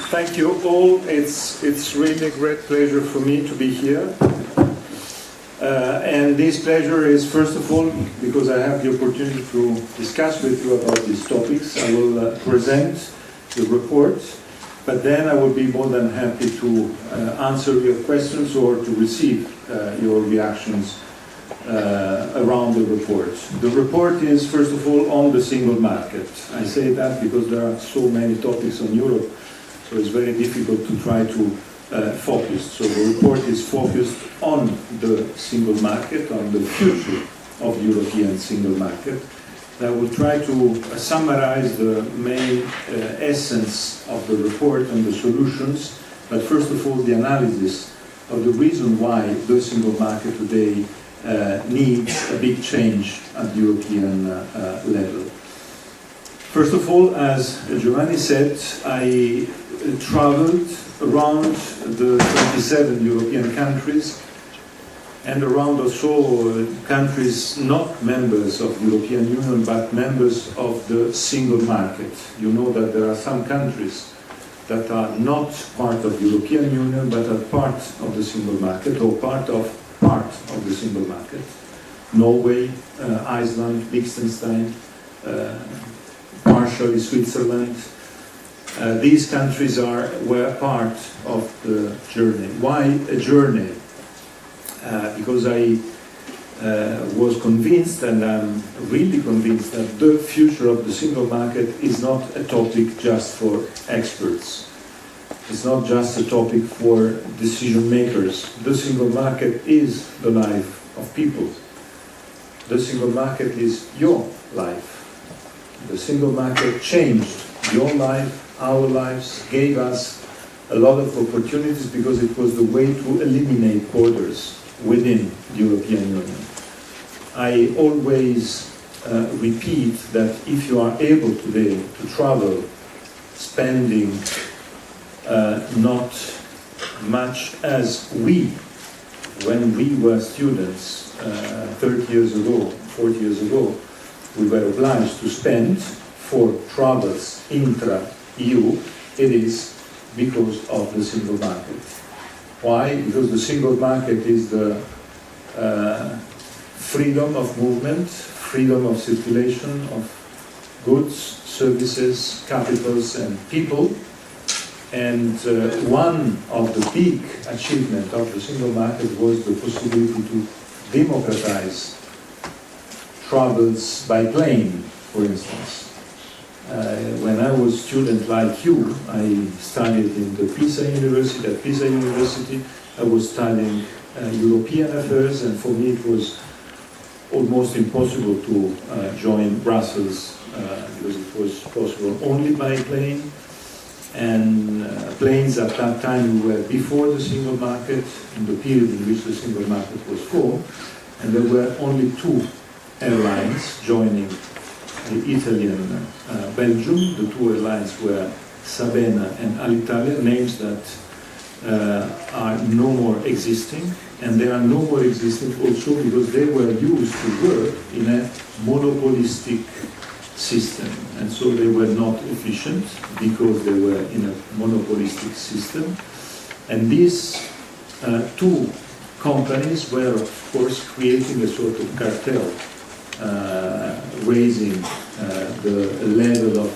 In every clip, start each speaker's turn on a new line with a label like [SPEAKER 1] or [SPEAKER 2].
[SPEAKER 1] Thank you all. It's really a great pleasure for me to be here. And this pleasure is, first of all, because I have the opportunity to discuss with you about these topics. I will present the report, but then I will be more than happy to answer your questions or to receive your reactions around the report. The report is, first of all, on the single market. I say that because there are so many topics on Europe, so it's very difficult to try to focus. So the report is focused on the single market, on the future of the European single market. I will try to summarize the main essence of the report and the solutions, but first of all the analysis of the reason why the single market today needs a big change at the European level. First of all, as Giovanni said, I traveled around the 27 European countries and around also countries not members of the European Union but members of the single market. You know that there are some countries that are not part of the European Union but are part of the single market or part of the single market. Norway, Iceland, Liechtenstein, partially Switzerland. These countries were part of the journey. Why a journey? Because I was convinced, and I'm really convinced, that the future of the single market is not a topic just for experts. It's not just a topic for decision makers. The single market is the life of people. The single market is your life. The single market changed your life, our lives, gave us a lot of opportunities because it was the way to eliminate borders within the European Union. I always repeat that if you are able today to travel, spending not much as when we were students 30 years ago, 40 years ago, we were obliged to spend for travels intra-EU, it is because of the single market. Why? Because the single market is the freedom of movement, freedom of circulation of goods, services, capitals and people. And one of the big achievements of the single market was the possibility to democratize travels by plane, for instance. When I was a student like you, I studied in the Pisa University. At Pisa University, I was studying European affairs, and for me it was almost impossible to join Brussels because it was possible only by plane. And planes at that time were before the single market, in the period in which the single market was formed, and there were only two airlines joining the Italian Belgium. The two airlines were Sabena and Alitalia, names that are no more existing, and they are no more existing also because they were used to work in a monopolistic system, and so they were not efficient because they were in a monopolistic system. And these two companies were, of course, creating a sort of cartel, raising the level of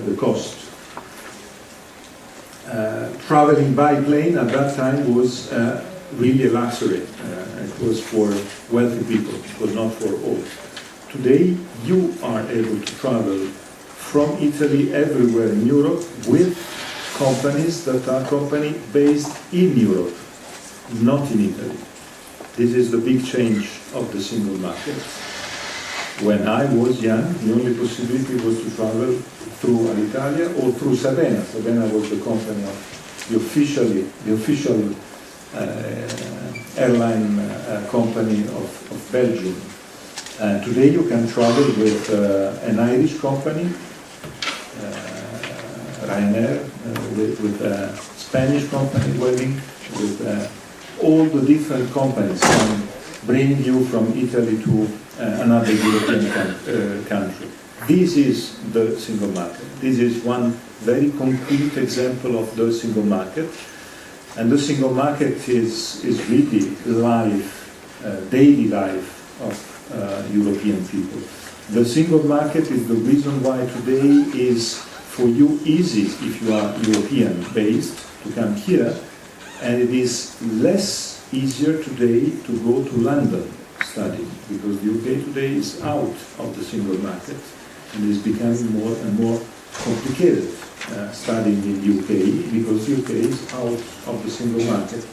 [SPEAKER 1] the cost. Traveling by plane at that time was really a luxury. It was for wealthy people, it was not for all. Today, you are able to travel from Italy everywhere in Europe with companies that are companies based in Europe, not in Italy. This is the big change of the single market. When I was young, the only possibility was to travel through Alitalia or through Sabena. Sabena was the company of the official airline company of Belgium. Today you can travel with an Irish company, Ryanair, with a Spanish company, Vueling, with all the different companies can bring you from Italy to another European country. This is the single market. This is one very concrete example of the single market. And the single market is really life, daily life of European people. The single market is the reason why today is for you easy, if you are European based, to come here, and it is less easier today to go to London studying, because the UK today is out of the single market and is becoming more and more complicated studying in the UK, because the UK is out of the single market.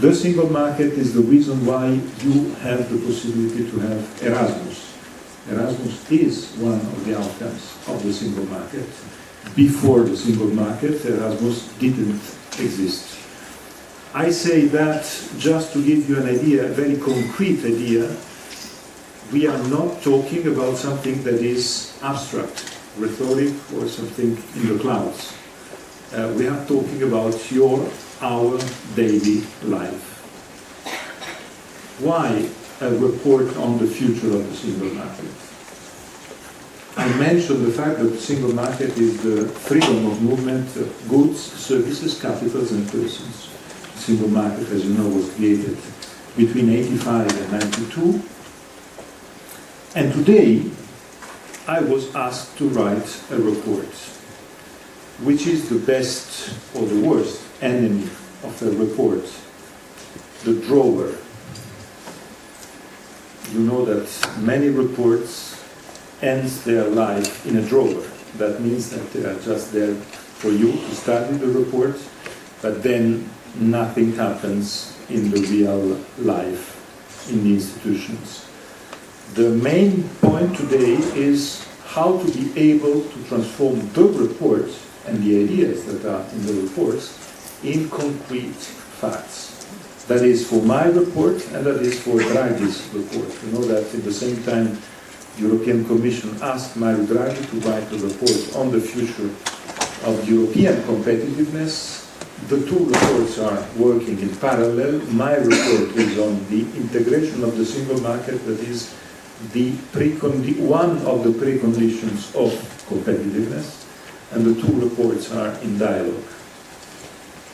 [SPEAKER 1] The single market is the reason why you have the possibility to have Erasmus. Erasmus is one of the outcomes of the single market. Before the single market, Erasmus didn't exist. I say that just to give you an idea, a very concrete idea. We are not talking about something that is abstract, rhetoric, or something in the clouds. We are talking about our daily life. Why a report on the future of the single market? I mentioned the fact that the single market is the freedom of movement of goods, services, capitals, and persons. The single market, as you know, was created between 85 and 92. And today, I was asked to write a report. Which is the best or the worst enemy of a report? The drawer. You know that many reports end their life in a drawer. That means that they are just there for you to study the report, but then nothing happens in the real life in the institutions. The main point today is how to be able to transform the report and the ideas that are in the reports in concrete facts. That is for my report, and that is for Draghi's report. You know that at the same time the European Commission asked Mario Draghi to write a report on the future of European competitiveness. The two reports are working in parallel. My report is on the integration of the single market, that is one of the preconditions of competitiveness, and the two reports are in dialogue.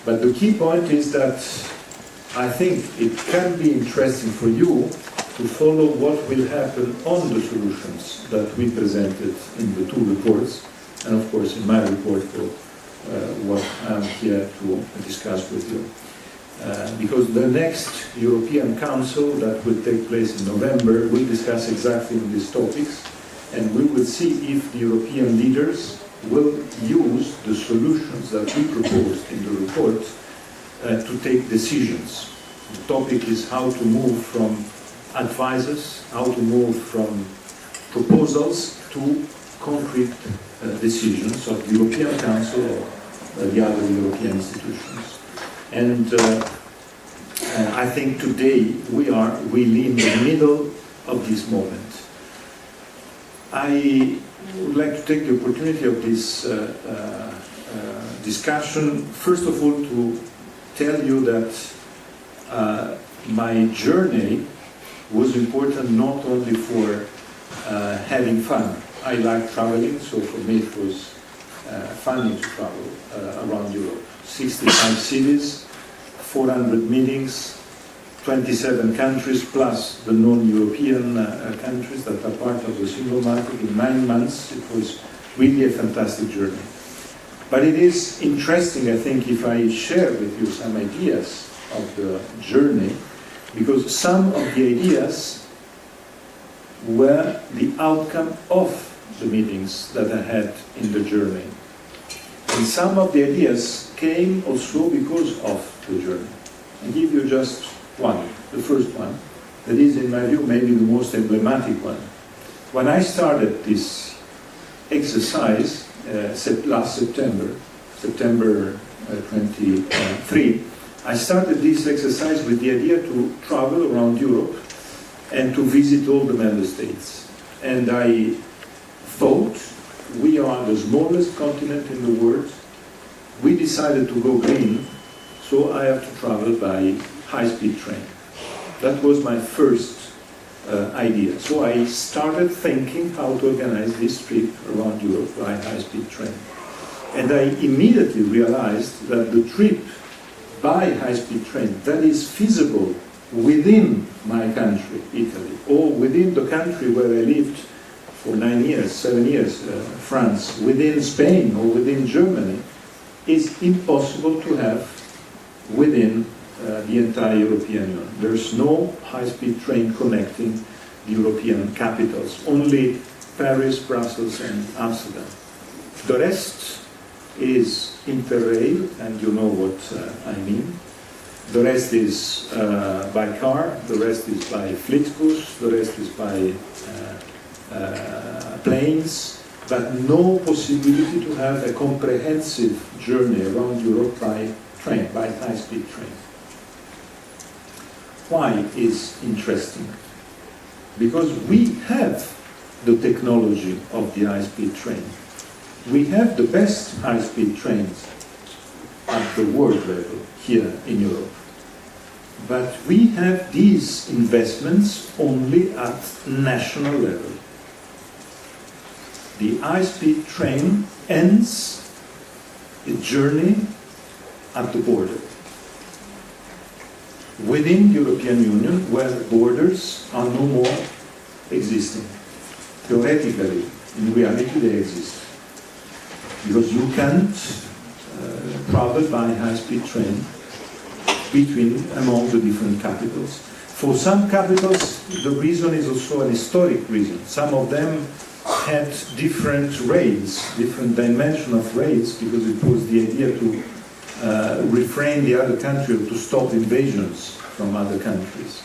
[SPEAKER 1] But the key point is that I think it can be interesting for you to follow what will happen on the solutions that we presented in the two reports, and of course in my report for what I'm here to discuss with you. Because the next European Council that will take place in November will discuss exactly these topics, and we will see if the European leaders will use the solutions that we proposed in the report to take decisions. The topic is how to move from advices, how to move from proposals to concrete decisions of the European Council or the other European institutions. And I think today we are really in the middle of this moment. I would like to take the opportunity of this discussion, first of all, to tell you that my journey was important not only for having fun. I like traveling, so for me it was funny to travel around Europe. 65 cities, 400 meetings, 27 countries, plus the non-European countries that are part of the single market in 9 months. It was really a fantastic journey. But it is interesting, I think, if I share with you some ideas of the journey, because some of the ideas were the outcome of the meetings that I had in the journey. And some of the ideas came also because of the journey. I'll give you just one, the first one, that is, in my view, maybe the most emblematic one. When I started this exercise last September 23, I started this exercise with the idea to travel around Europe and to visit all the member states. And I thought, we are the smallest continent in the world. We decided to go green, so I have to travel by high-speed train. That was my first idea. So I started thinking how to organize this trip around Europe by high-speed train. And I immediately realized that the trip by high-speed train that is feasible within my country, Italy, or within the country where I lived for 7 years, France, within Spain or within Germany, is impossible to have within the entire European Union. There's no high-speed train connecting the European capitals, only Paris, Brussels, and Amsterdam. The rest is Interrail, and you know what I mean. The rest is by car, the rest is by Flixbus, the rest is by planes, but no possibility to have a comprehensive journey around Europe by train, by high-speed train. Why is interesting? Because we have the technology of the high-speed train. We have the best high-speed trains at the world level here in Europe. But we have these investments only at national level. The high-speed train ends its journey at the border. Within the European Union, where borders are no more existing. Theoretically, in reality they exist. Because you can't travel by high-speed train among the different capitals. For some capitals, the reason is also an historic reason. Some of them had different rails, different dimension of rails, because it was the idea to refrain the other country or to stop invasions from other countries.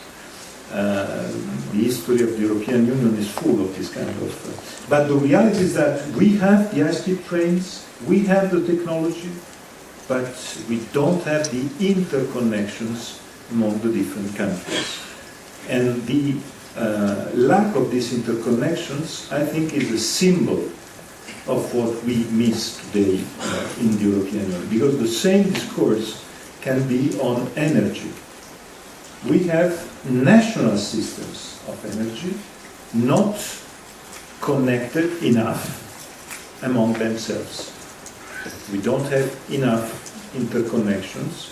[SPEAKER 1] The history of the European Union is full of this kind of... But the reality is that we have the high-speed trains, we have the technology, but we don't have the interconnections among the different countries. And the lack of these interconnections, I think, is a symbol of what we miss today in the European Union. Because the same discourse can be on energy. We have national systems of energy not connected enough among themselves. We don't have enough interconnections.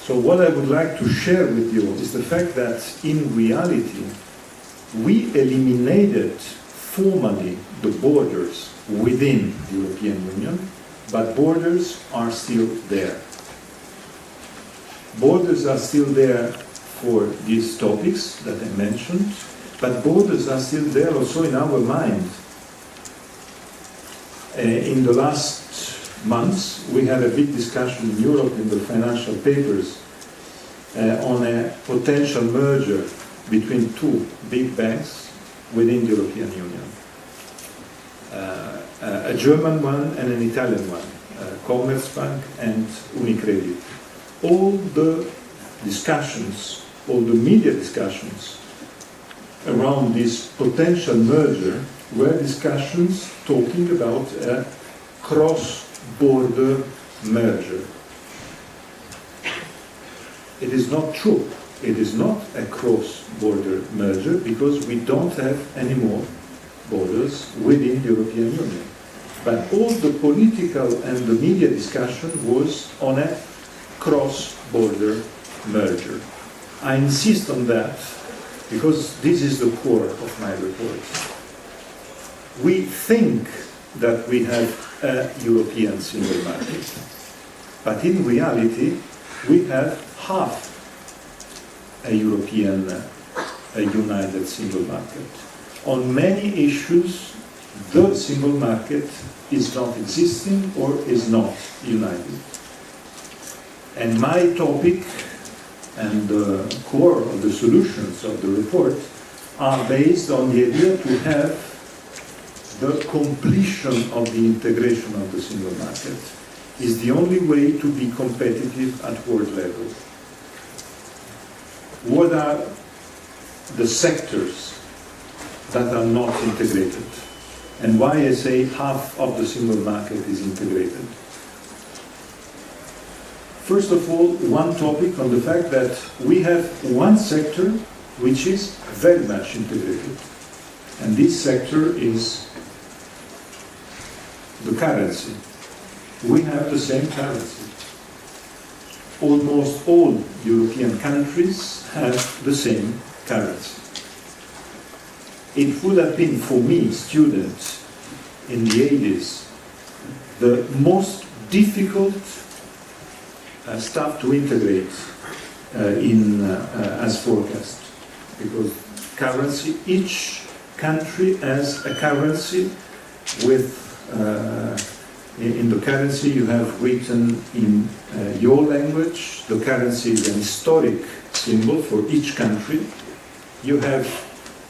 [SPEAKER 1] So what I would like to share with you is the fact that in reality we eliminated formally the borders within the European Union, but borders are still there. Borders are still there for these topics that I mentioned, but borders are still there also in our mind. In the last months, we had a big discussion in Europe in the financial papers on a potential merger between two big banks within the European Union. A German one and an Italian one, Commerzbank and Unicredit. All the discussions, all the media discussions around this potential merger were discussions talking about a cross-border merger. It is not true. It is not a cross-border merger because we don't have any more borders within the European Union. But all the political and the media discussion was on a cross-border merger. I insist on that because this is the core of my report. We think that we have a European single market, but in reality we have half a European, a united single market. On many issues, the single market is not existing or is not united. And my topic and the core of the solutions of the report are based on the idea to have the completion of the integration of the single market is the only way to be competitive at world level. What are the sectors that are not integrated? And why I say half of the single market is integrated? First of all, one topic on the fact that we have one sector which is very much integrated. And this sector is the currency. we have the same currency. Almost all European countries have the same currency. It would have been, for me, student in the 80s, the most difficult stuff to integrate as forecast, because currency, each country has a currency with, in the currency you have written in your language, the currency is an historic symbol for each country. You have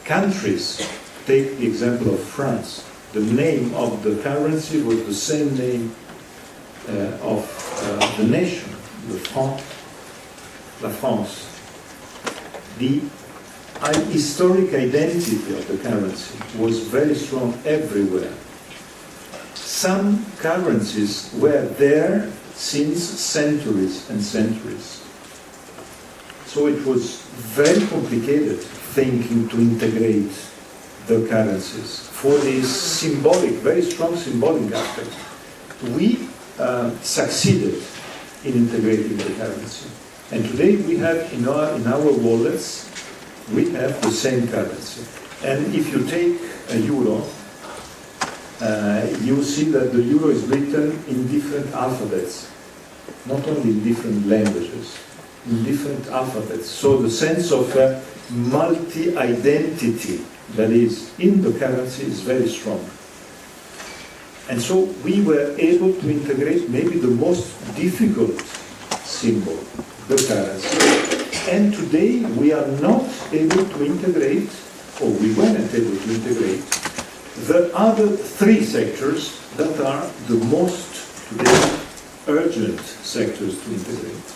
[SPEAKER 1] countries, take the example of France, the name of the currency was the same name of the nation, the franc, la France. The historic identity of the currency was very strong everywhere. Some currencies were there since centuries and centuries. So it was very complicated thinking to integrate the currencies for this symbolic, very strong symbolic aspect. We succeeded in integrating the currency. And today we have in our wallets, we have the same currency. And if you take a euro, you see that the euro is written in different alphabets, not only in different languages, in different alphabets. So the sense of multi-identity that is in the currency is very strong. And so we were able to integrate maybe the most difficult symbol, the currency. And today we are not able to integrate, or we weren't able to integrate, the other three sectors that are the most today urgent sectors to integrate.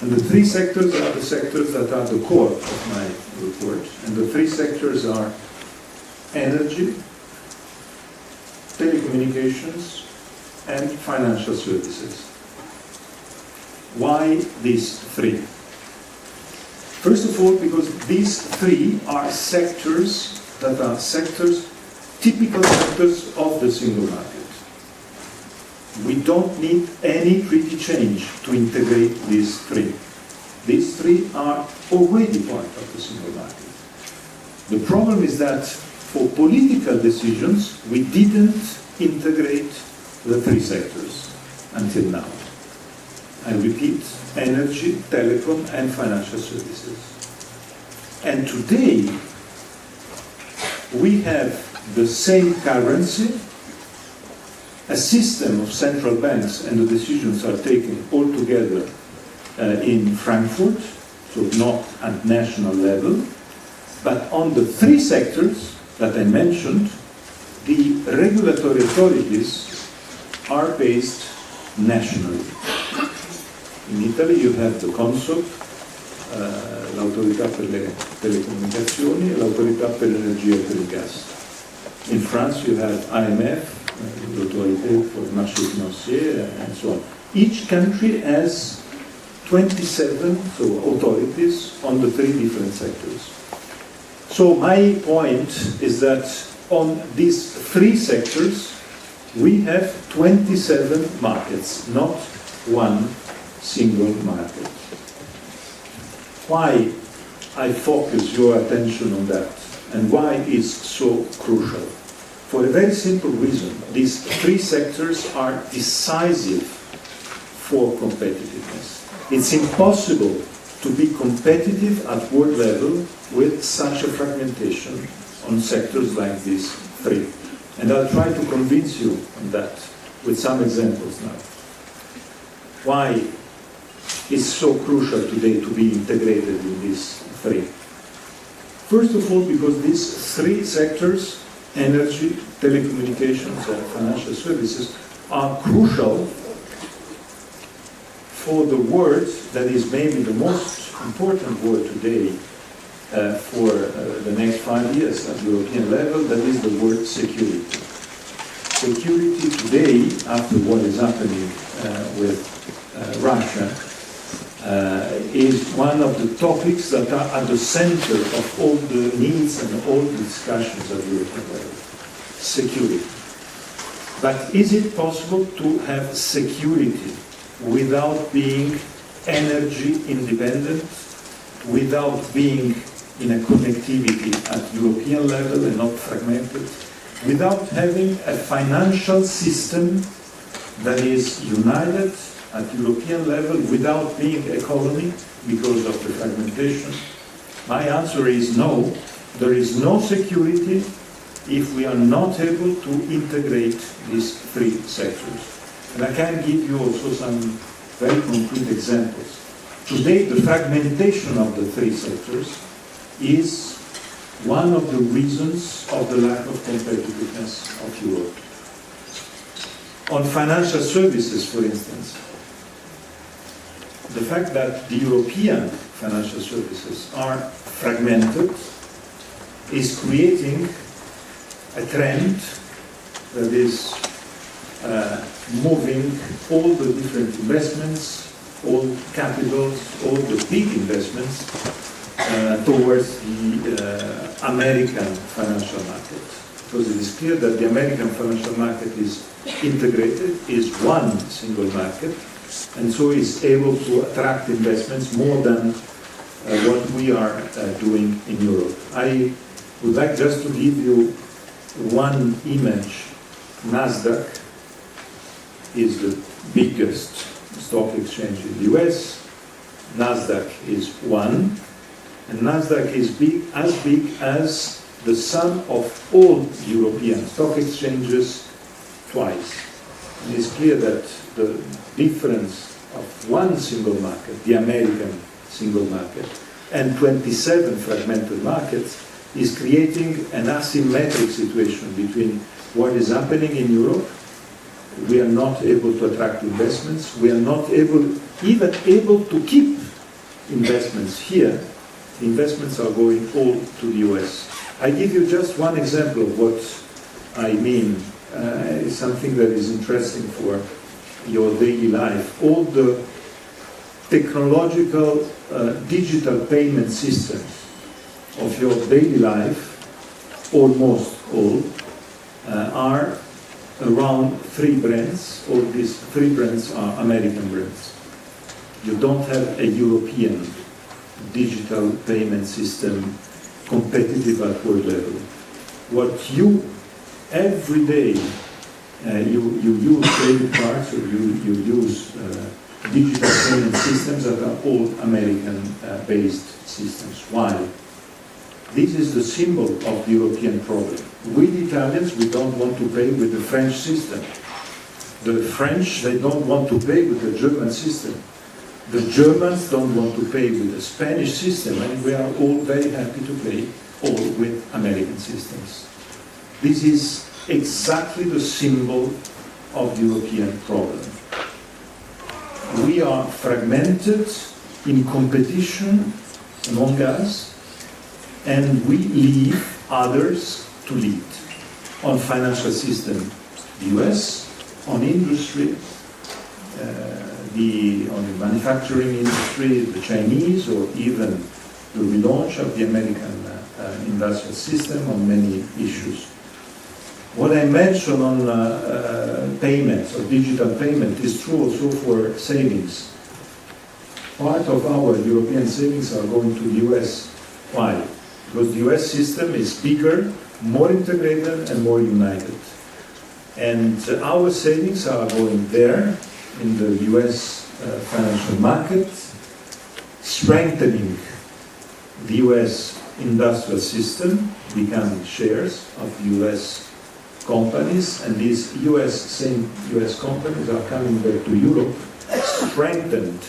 [SPEAKER 1] And the three sectors are the sectors that are the core of my report. And the three sectors are energy, telecommunications, and financial services. Why these three? First of all, because these three are sectors that are typical sectors of the single market. We don't need any treaty change to integrate these three. These three are already part of the single market. The problem is that for political decisions, we didn't integrate the three sectors until now. I repeat, energy, telecom, and financial services. And today, we have the same currency, a system of central banks, and the decisions are taken all together in Frankfurt, so not at national level, but on the three sectors that I mentioned, the regulatory authorities are based nationally. In Italy you have the CONSOB, l'autorità per le telecomunicazioni, e l'autorità per l'energia e per il gas. In France you have IMF, l'autorité for the marché financier, and so on. Each country has 27 authorities on the three different sectors. So my point is that on these three sectors we have 27 markets, not one single market. Why I focus your attention on that and why it's so crucial? For a very simple reason. These three sectors are decisive for competitiveness. It's impossible to be competitive at world level with such a fragmentation on sectors like these three. And I'll try to convince you on that with some examples now. Why it's so crucial today to be integrated in these three? First of all, because these three sectors, energy, telecommunications, and financial services, are crucial for the word that is maybe the most important word today for the next 5 years at European level, that is the word security. Security today, after what is happening with Russia, is one of the topics that are at the center of all the needs and all the discussions at European level. Security. But is it possible to have security without being energy independent, without being in a connectivity at European level and not fragmented, without having a financial system that is united at European level, without being a colony because of the fragmentation? My answer is no. There is no security if we are not able to integrate these three sectors. And I can give you also some very concrete examples. Today, the fragmentation of the three sectors is one of the reasons of the lack of competitiveness of Europe. On financial services, for instance, the fact that the European financial services are fragmented is creating a trend that is moving all the different investments, all capitals, all the big investments towards the American financial market. Because it is clear that the American financial market is integrated, is one single market, and so is able to attract investments more than what we are doing in Europe. I would like just to give you one image. Nasdaq is the biggest stock exchange in the US. Nasdaq is one, and Nasdaq is as big as the sum of all European stock exchanges twice. And it's clear that the difference of one single market, the American single market, and 27 fragmented markets is creating an asymmetric situation between what is happening in Europe. We are not able to attract investments. We are not even able to keep investments here. Investments are going all to the US. I give you just one example of what I mean. It's something that is interesting for your daily life. All the technological digital payment systems of your daily life, almost all, are around three brands. All these three brands are American brands. You don't have a European digital payment system competitive at world level. What you, every day, you use credit cards or you use digital payment systems that are all American-based systems. Why? This is the symbol of the European problem. We, the Italians, we don't want to pay with the French system. The French, they don't want to pay with the German system. The Germans don't want to pay with the Spanish system, and we are all very happy to pay all with American systems. This is exactly the symbol of the European problem. We are fragmented in competition among us, and we leave others to lead. On financial system, the US, on industry, on the manufacturing industry, the Chinese, or even the relaunch of the American industrial system on many issues. What I mentioned on payments, or digital payment, is true also for savings. Part of our European savings are going to the US. Why? Because the US system is bigger, more integrated, and more united. And our savings are going there in the US financial market, strengthening the US industrial system, becoming shares of US companies, and these same US companies are coming back to Europe, strengthened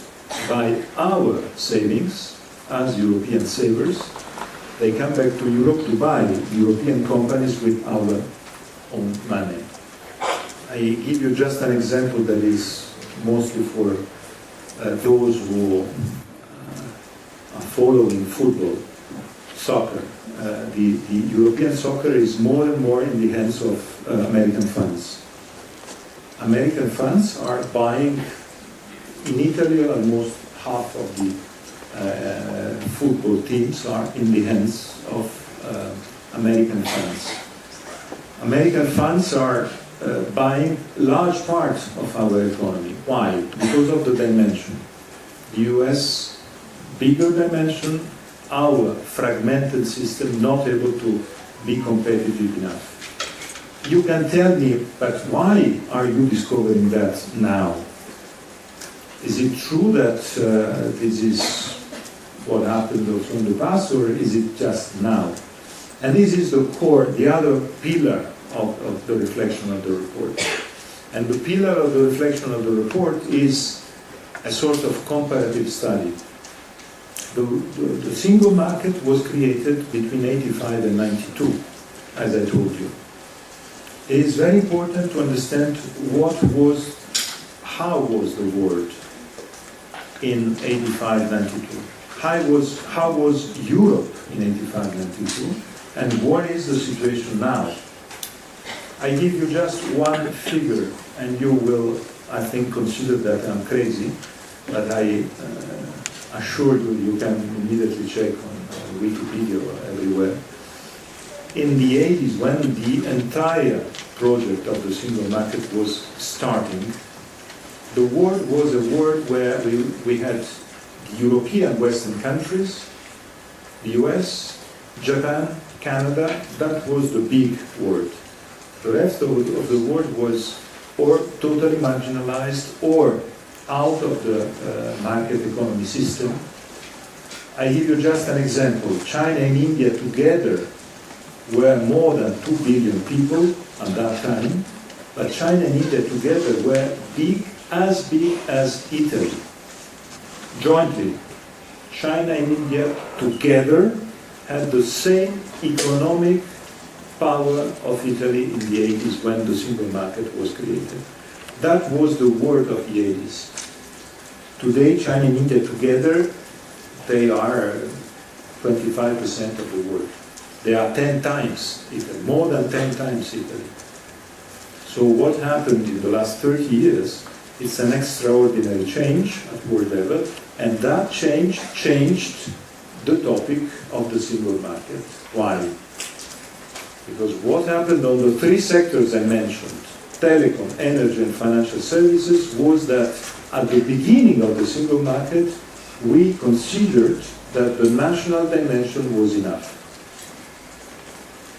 [SPEAKER 1] by our savings as European savers. They come back to Europe to buy European companies with our own money. I give you just an example that is mostly for those who are following football, soccer. The European soccer is more and more in the hands of American funds. American funds are buying, in Italy, almost half of the football teams are in the hands of American funds. American funds are buying large parts of our economy. Why? Because of the dimension. The US, bigger dimension, our fragmented system not able to be competitive enough. You can tell me, but why are you discovering that now? Is it true that this is what happened also in the past, or is it just now? And this is the core, the other pillar of the reflection of the report. And the pillar of the reflection of the report is a sort of comparative study. The single market was created between 85 and 92, as I told you. It is very important to understand how was the world in 85, 92. How was Europe in 85, 92? And what is the situation now? I give you just one figure, and you will, I think, consider that I'm crazy, but I assure you, you can immediately check on Wikipedia or everywhere. In the 80s, when the entire project of the single market was starting, the world was a world where we had European Western countries, the US, Japan, Canada. That was the big world. The rest of the world was or totally marginalized or out of the market economy system. I give you just an example. China and India together were more than 2 billion people at that time, but China and India together were big as Italy. Jointly, China and India together had the same economic power of Italy in the 80s when the single market was created. That was the world of the 80s. Today, China and India together, they are 25% of the world. They are 10 times Italy, more than 10 times Italy. So what happened in the last 30 years, it's an extraordinary change at world level, and that change changed the topic of the single market. Why? Because what happened on the 3 sectors I mentioned, telecom, energy, and financial services, was that at the beginning of the single market, we considered that the national dimension was enough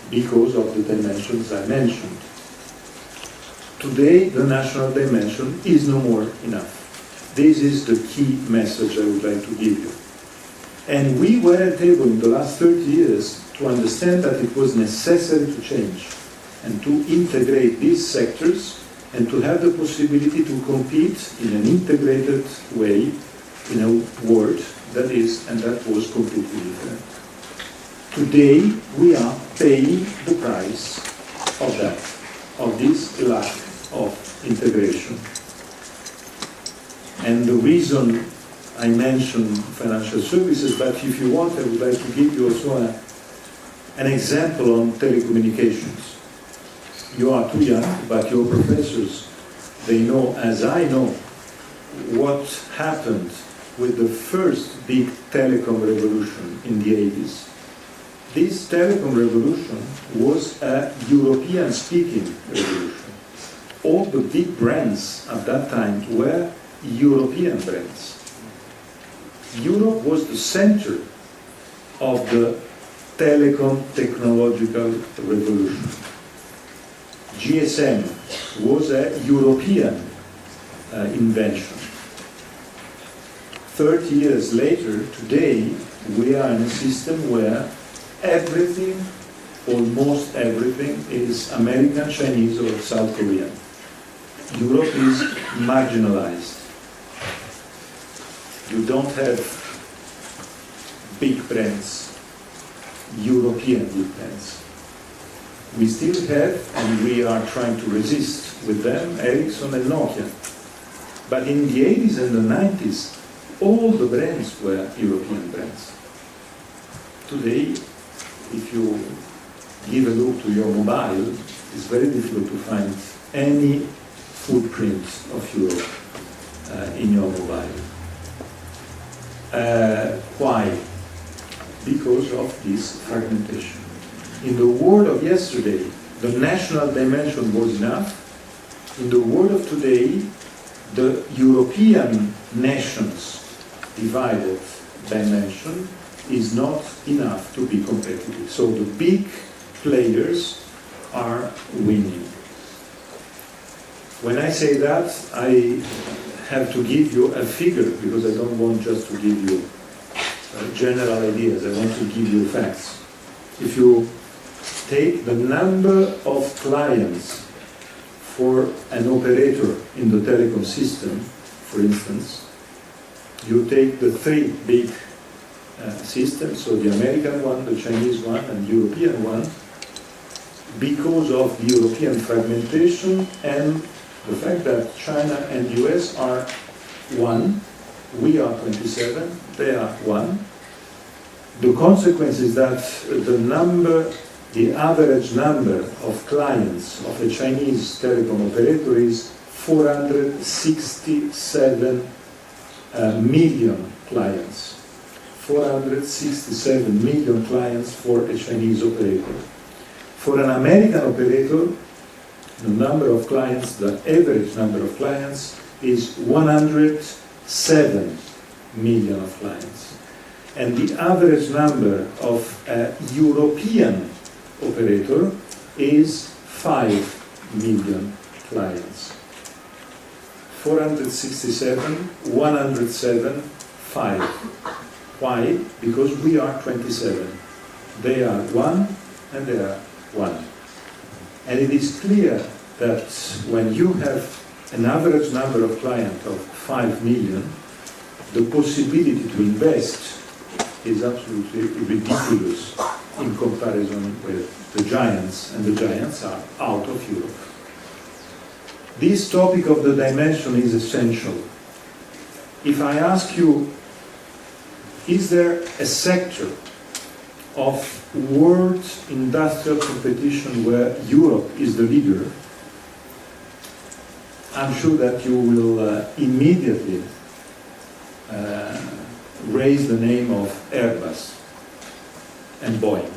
[SPEAKER 1] because of the dimensions I mentioned. Today, the national dimension is no more enough. This is the key message I would like to give you. And we were able in the last 30 years to understand that it was necessary to change and to integrate these sectors and to have the possibility to compete in an integrated way in a world that was completely different. Today, we are paying the price of that, of this lack of integration. And the reason I mentioned financial services, but if you want, I would like to give you also an example on telecommunications. You are too young, but your professors, they know, as I know, what happened with the first big telecom revolution in the 80s. This telecom revolution was a European-speaking revolution. All the big brands at that time were European brands. Europe was the center of the telecom technological revolution. GSM was a European invention. 30 years later, today, we are in a system where everything, almost everything, is American, Chinese, or South Korean. Europe is marginalized. You don't have big brands, European big brands. We still have, and we are trying to resist with them, Ericsson and Nokia. But in the 80s and the 90s, all the brands were European brands. Today, if you give a look to your mobile, it's very difficult to find any footprint of Europe in your mobile. Why? Because of this fragmentation. In the world of yesterday, the national dimension was enough, in the world of today, the European nations divided dimension is not enough to be competitive. So the big players are winning. When I say that, I have to give you a figure, because I don't want just to give you general ideas, I want to give you facts. If you take the number of clients for an operator in the telecom system, for instance, you take the three big systems, so the American one, the Chinese one, and the European one, because of the European fragmentation and the fact that China and US are one, we are 27, they are one. The consequence is that the average number of clients of a Chinese telecom operator is 467 million clients. 467 million clients for a Chinese operator. For an American operator, the number of clients, the average number of clients is 107 million of clients. And the average number of a European operator is 5 million clients. 467, 107, 5. Why? Because we are 27. They are 1 and they are 1. And it is clear that when you have an average number of clients of 5 million, the possibility to invest is absolutely ridiculous in comparison with the giants, and the giants are out of Europe. This topic of the dimension is essential. If I ask you, is there a sector of world industrial competition where Europe is the leader, I'm sure that you will immediately raise the name of Airbus and Boeing.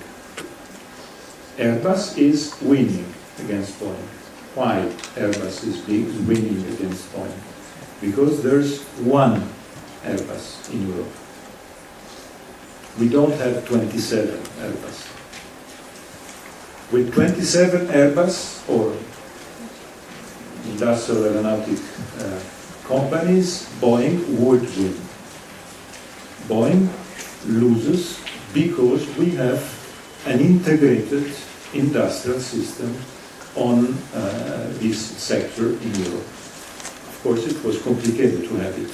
[SPEAKER 1] Airbus is winning against Boeing. Why Airbus is winning against Boeing? Because there's one Airbus in Europe. We don't have 27 Airbus. With 27 Airbus, or industrial aeronautic companies, Boeing would win. Boeing loses because we have an integrated industrial system on this sector in Europe. Of course, it was complicated to have it,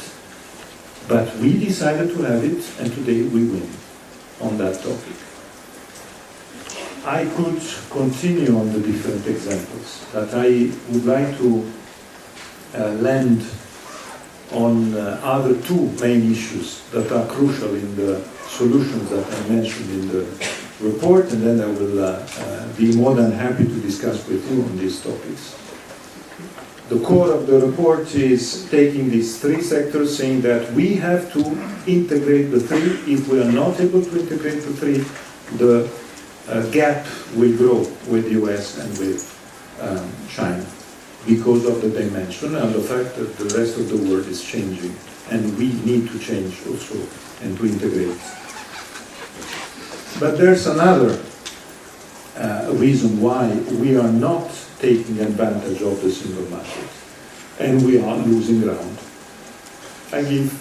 [SPEAKER 1] but we decided to have it, and today we win on that topic. I could continue on the different examples, but I would like to land on other two main issues that are crucial in the solutions that I mentioned in the report, and then I will be more than happy to discuss with you on these topics. The core of the report is taking these three sectors, saying that we have to integrate the three. If we are not able to integrate the three, the gap will grow with the US and with China because of the dimension and the fact that the rest of the world is changing, and we need to change also and to integrate. But there's another reason why we are not taking advantage of the single market, and we are losing ground. I give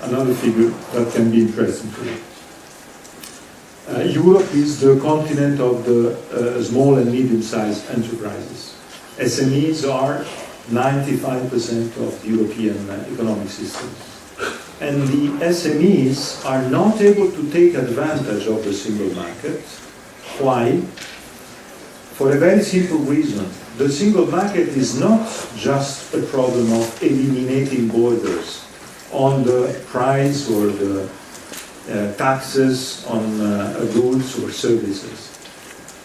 [SPEAKER 1] another figure that can be interesting to you. Europe is the continent of the small and medium-sized enterprises. SMEs are 95% of the European economic system. And the SMEs are not able to take advantage of the single market. Why? For a very simple reason. The single market is not just a problem of eliminating borders on the price or the taxes on goods or services.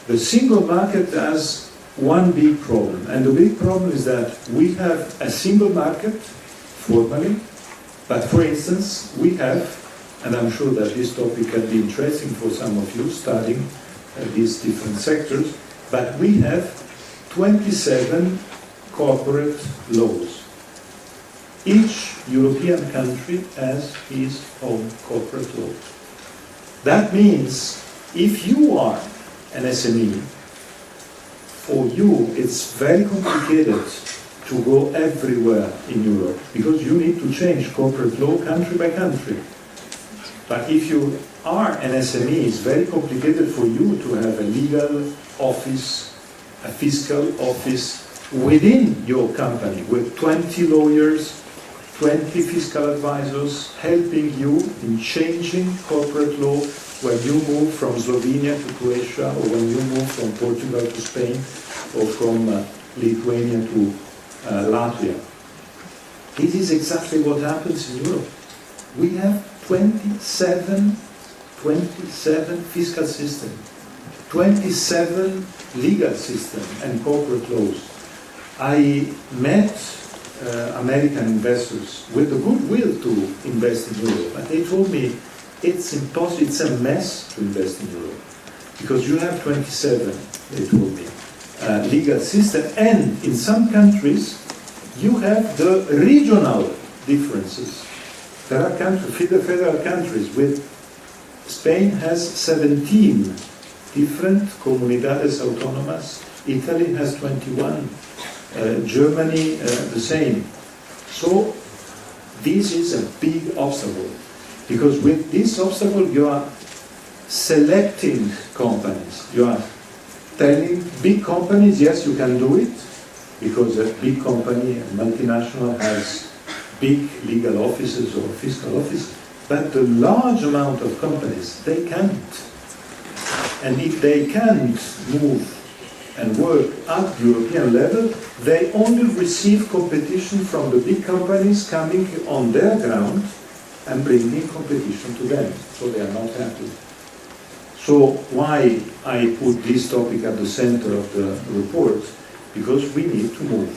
[SPEAKER 1] The single market has one big problem, and the big problem is that we have a single market formally, but for instance, we have, and I'm sure that this topic can be interesting for some of you studying these different sectors, but we have 27 corporate laws. Each European country has its own corporate law. That means if you are an SME, for you it's very complicated to go everywhere in Europe because you need to change corporate law country by country. But if you are an SME, it's very complicated for you to have a legal office, a fiscal office within your company with 20 lawyers, 20 fiscal advisors helping you in changing corporate law when you move from Slovenia to Croatia, or when you move from Portugal to Spain, or from Lithuania to Latvia. This is exactly what happens in Europe. We have 27 fiscal systems, 27 legal systems and corporate laws. I met American investors with the goodwill to invest in Europe, and they told me it's impossible, it's a mess to invest in Europe because you have 27, they told me, legal system, and in some countries you have the regional differences. There are countries, federal countries, with Spain has 17 different comunidades autónomas, Italy has 21, Germany the same. So this is a big obstacle, because with this obstacle you are selecting companies. You are telling big companies, yes, you can do it, because a big company, a multinational, has big legal offices or fiscal offices, but the large amount of companies, they can't. And if they can't move and work at European level, they only receive competition from the big companies coming on their ground and bringing competition to them, so they are not happy. So why I put this topic at the center of the report? Because we need to move.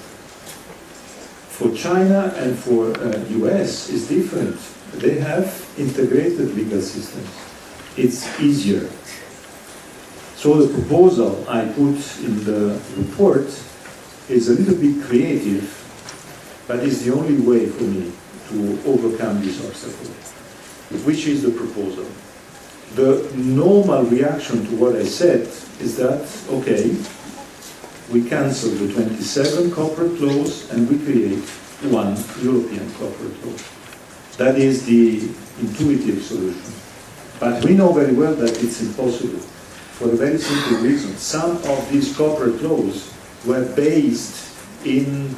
[SPEAKER 1] For China and for US is different. They have integrated legal systems. It's easier. So the proposal I put in the report is a little bit creative, but is the only way for me to overcome this obstacle. Which is the proposal? The normal reaction to what I said is that, okay, we cancel the 27 corporate laws and we create one European corporate law. That is the intuitive solution. But we know very well that it's impossible, for a very simple reason. Some of these corporate laws were based in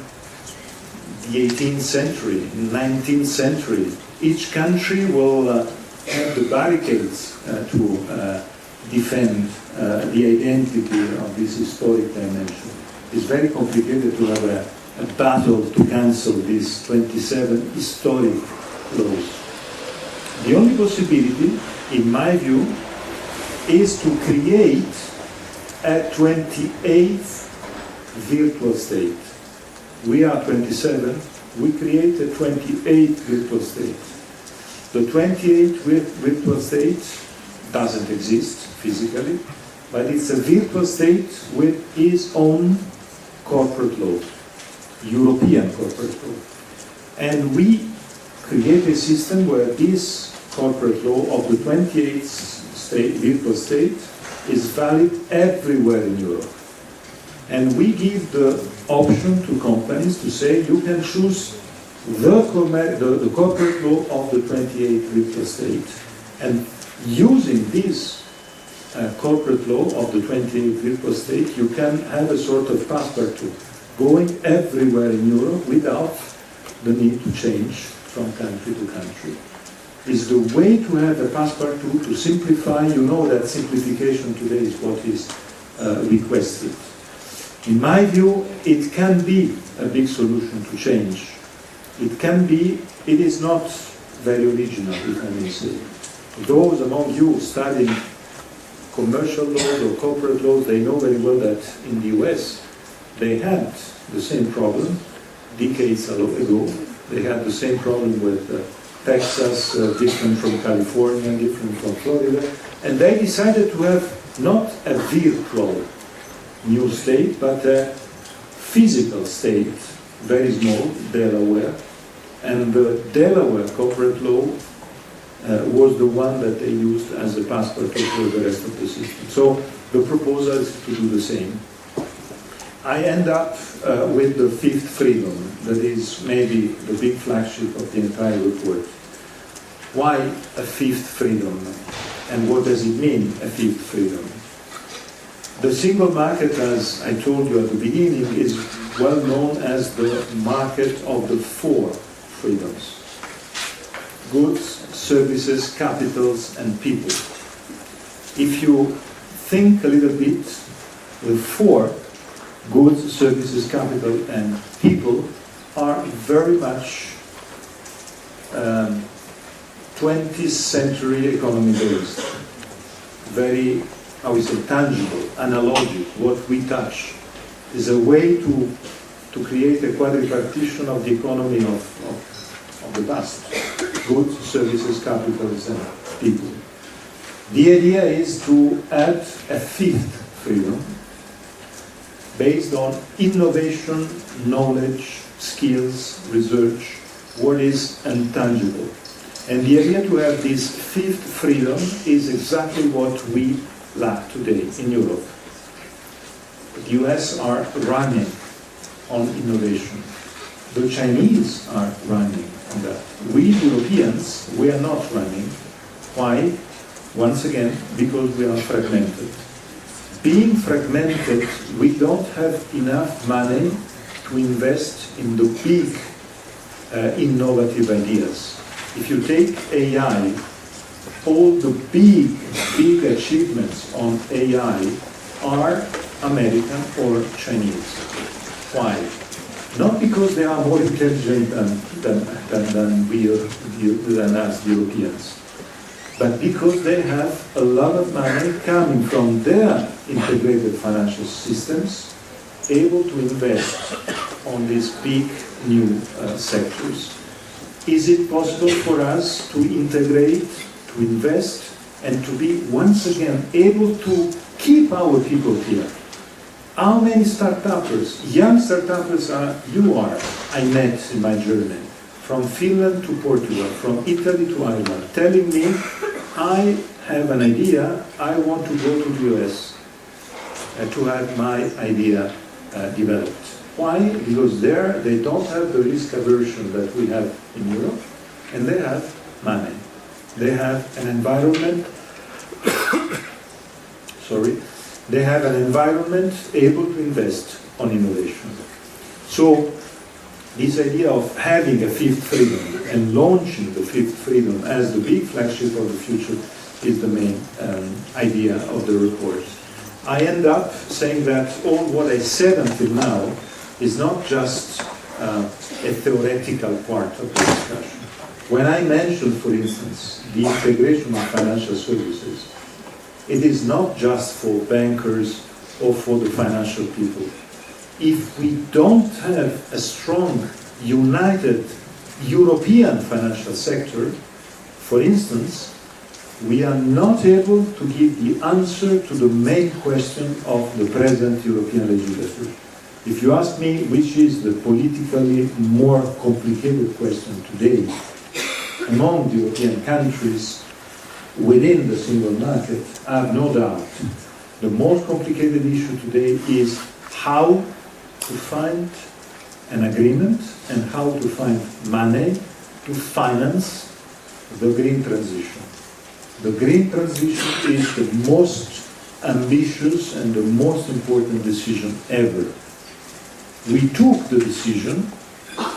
[SPEAKER 1] the 18th century, 19th century. Each country will have the barricades to defend the identity of this historic dimension. It's very complicated to have a battle to cancel these 27 historic laws. The only possibility, in my view, is to create a 28th virtual state. We are 27, we create a 28th virtual state. The 28th virtual state doesn't exist physically, but it's a virtual state with its own corporate law, European corporate law. And we create a system where this corporate law of the 28th virtual state is valid everywhere in Europe. And we give the option to companies to say you can choose the corporate law of the 28th virtual state, and using this corporate law of the 28th virtual state, you can have a sort of passport to going everywhere in Europe without the need to change from country to country. Is the way to have a passport to simplify. You know that simplification today is what is requested. In my view, it can be a big solution to change. It can be, it is not very original, if I may say. Those among you studying commercial laws or corporate laws, they know very well that in the US, they had the same problem decades ago. They had the same problem with Texas, different from California, different from Florida, and they decided to have not a virtual new state, but a physical state, very small, Delaware, and the Delaware corporate law was the one that they used as a passport for the rest of the system. So the proposal is to do the same. I end up with the fifth freedom, that is maybe the big flagship of the entire report. Why a fifth freedom? And what does it mean, a fifth freedom? The single market, as I told you at the beginning, is well known as the market of the four freedoms: goods, services, capitals, and people. If you think a little bit, the four, goods, services, capital, and people, are very much 20th century economy based. Very, how we say, tangible, analogic, what we touch. Is a way to create a quadripartition of the economy of the past. Goods, services, capitals, and people. The idea is to add a fifth freedom based on innovation, knowledge, skills, research, what is intangible. And the idea to have this fifth freedom is exactly what we lack today in Europe. The US are running on innovation. The Chinese are running on that. We Europeans, we are not running. Why? Once again, because we are fragmented. Being fragmented, we don't have enough money to invest in the big innovative ideas. If you take AI, all the big achievements on AI are American or Chinese. Why? Not because they are more intelligent than us Europeans, but because they have a lot of money coming from their integrated financial systems, able to invest on these big new sectors. Is it possible for us to integrate, to invest, and to be once again able to keep our people here? How many startuppers, young startuppers I met in my journey, from Finland to Portugal, from Italy to Ireland, telling me, I have an idea, I want to go to the US to have my idea developed. Why? Because there they don't have the risk aversion that we have in Europe, and they have money. They have an environment, they have an environment able to invest on innovation. So this idea of having a fifth freedom and launching the fifth freedom as the big flagship of the future is the main idea of the report. I end up saying that all what I said until now is not just a theoretical part of the discussion. When I mentioned, for instance, the integration of financial services, it is not just for bankers or for the financial people. If we don't have a strong, united European financial sector, for instance, we are not able to give the answer to the main question of the present European legislature. If you ask me which is the politically more complicated question today among the European countries within the single market, I have no doubt the most complicated issue today is how to find an agreement and how to find money to finance the green transition. The green transition is the most ambitious and the most important decision ever. We took the decision,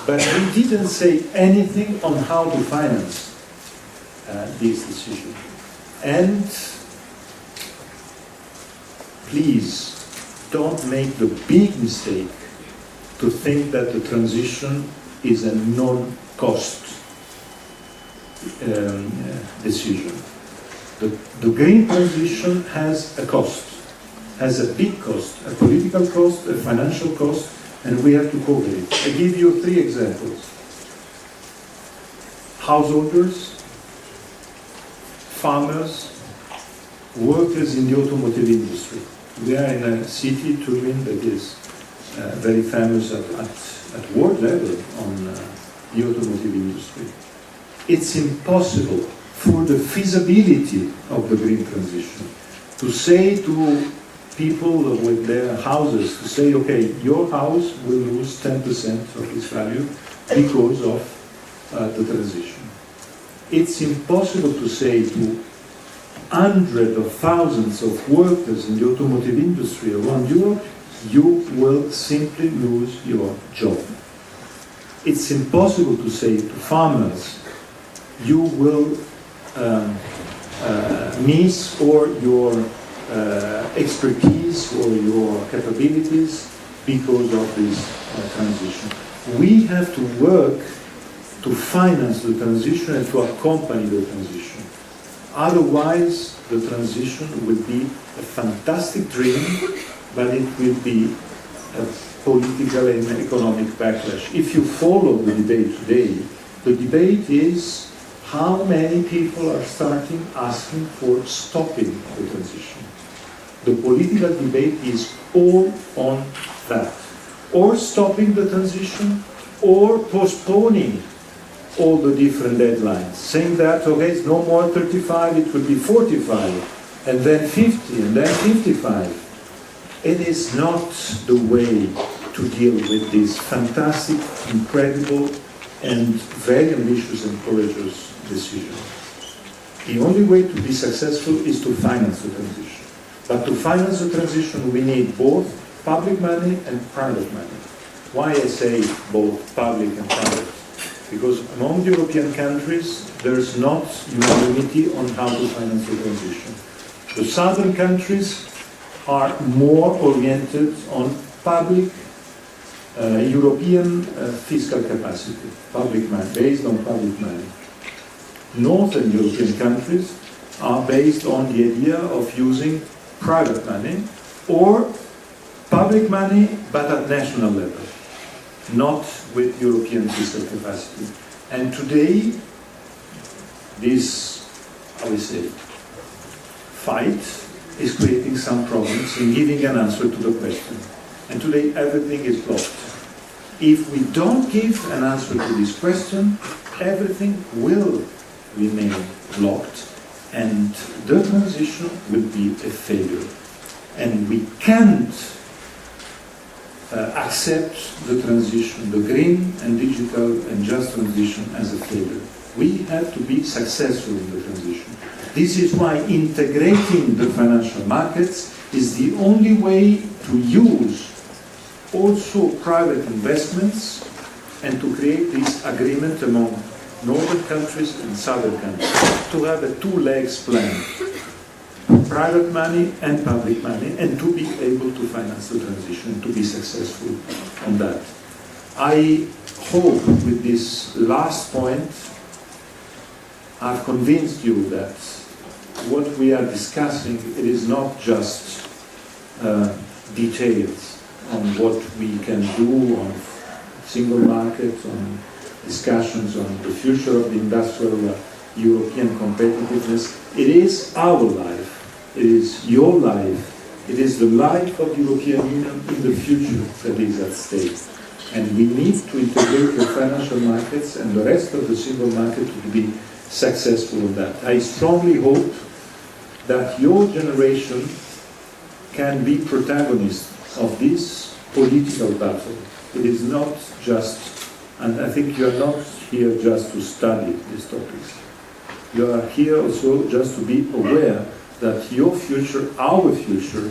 [SPEAKER 1] but we didn't say anything on how to finance this decision. And please, don't make the big mistake to think that the transition is a non-cost decision. The green transition has a cost, has a big cost, a political cost, a financial cost, and we have to cover it. I give you 3 examples. Householders, farmers, workers in the automotive industry. We are in a city, Turin, that is very famous at world level on the automotive industry. It's impossible for the feasibility of the green transition to say to people with their houses, to say, okay, your house will lose 10% of its value because of the transition. It's impossible to say to hundreds of thousands of workers in the automotive industry around Europe, you will simply lose your job. It's impossible to say to farmers, you will miss or your expertise or your capabilities because of this transition. We have to work to finance the transition and to accompany the transition. Otherwise, the transition will be a fantastic dream, but it will be a political and economic backlash. If you follow the debate today, the debate is how many people are starting asking for stopping the transition. The political debate is all on that. Or stopping the transition, or postponing all the different deadlines, saying that, okay, it's no more 35, it will be 45, and then 50, and then 55. It is not the way to deal with this fantastic, incredible, and very ambitious and courageous decision. The only way to be successful is to finance the transition. But to finance the transition, we need both public money and private money. Why I say both public and private? Because among the European countries, there's not unanimity on how to finance the transition. The southern countries are more oriented on public, European fiscal capacity, public money, based on public money. Northern European countries are based on the idea of using private money or public money, but at national level, not with European fiscal capacity. And today, this, I would say, fight is creating some problems in giving an answer to the question. And today, everything is blocked. If we don't give an answer to this question, everything will remain blocked, and the transition will be a failure. And we can't accept the transition, the green and digital and just transition, as a failure. We have to be successful in the transition. This is why integrating the financial markets is the only way to use also private investments and to create this agreement among northern countries and southern countries, to have a two-legs plan, private money and public money, and to be able to finance the transition, to be successful on that. I hope with this last point I've convinced you that what we are discussing, it is not just details on what we can do on single market, on discussions on the future of the industrial European competitiveness. It is our life, it is your life, it is the life of the European Union in the future that is at stake. And we need to integrate the financial markets and the rest of the single market to be successful in that. I strongly hope that your generation can be protagonists of this political battle. It is not just, and I think you are not here just to study these topics. You are here also just to be aware that your future, our future,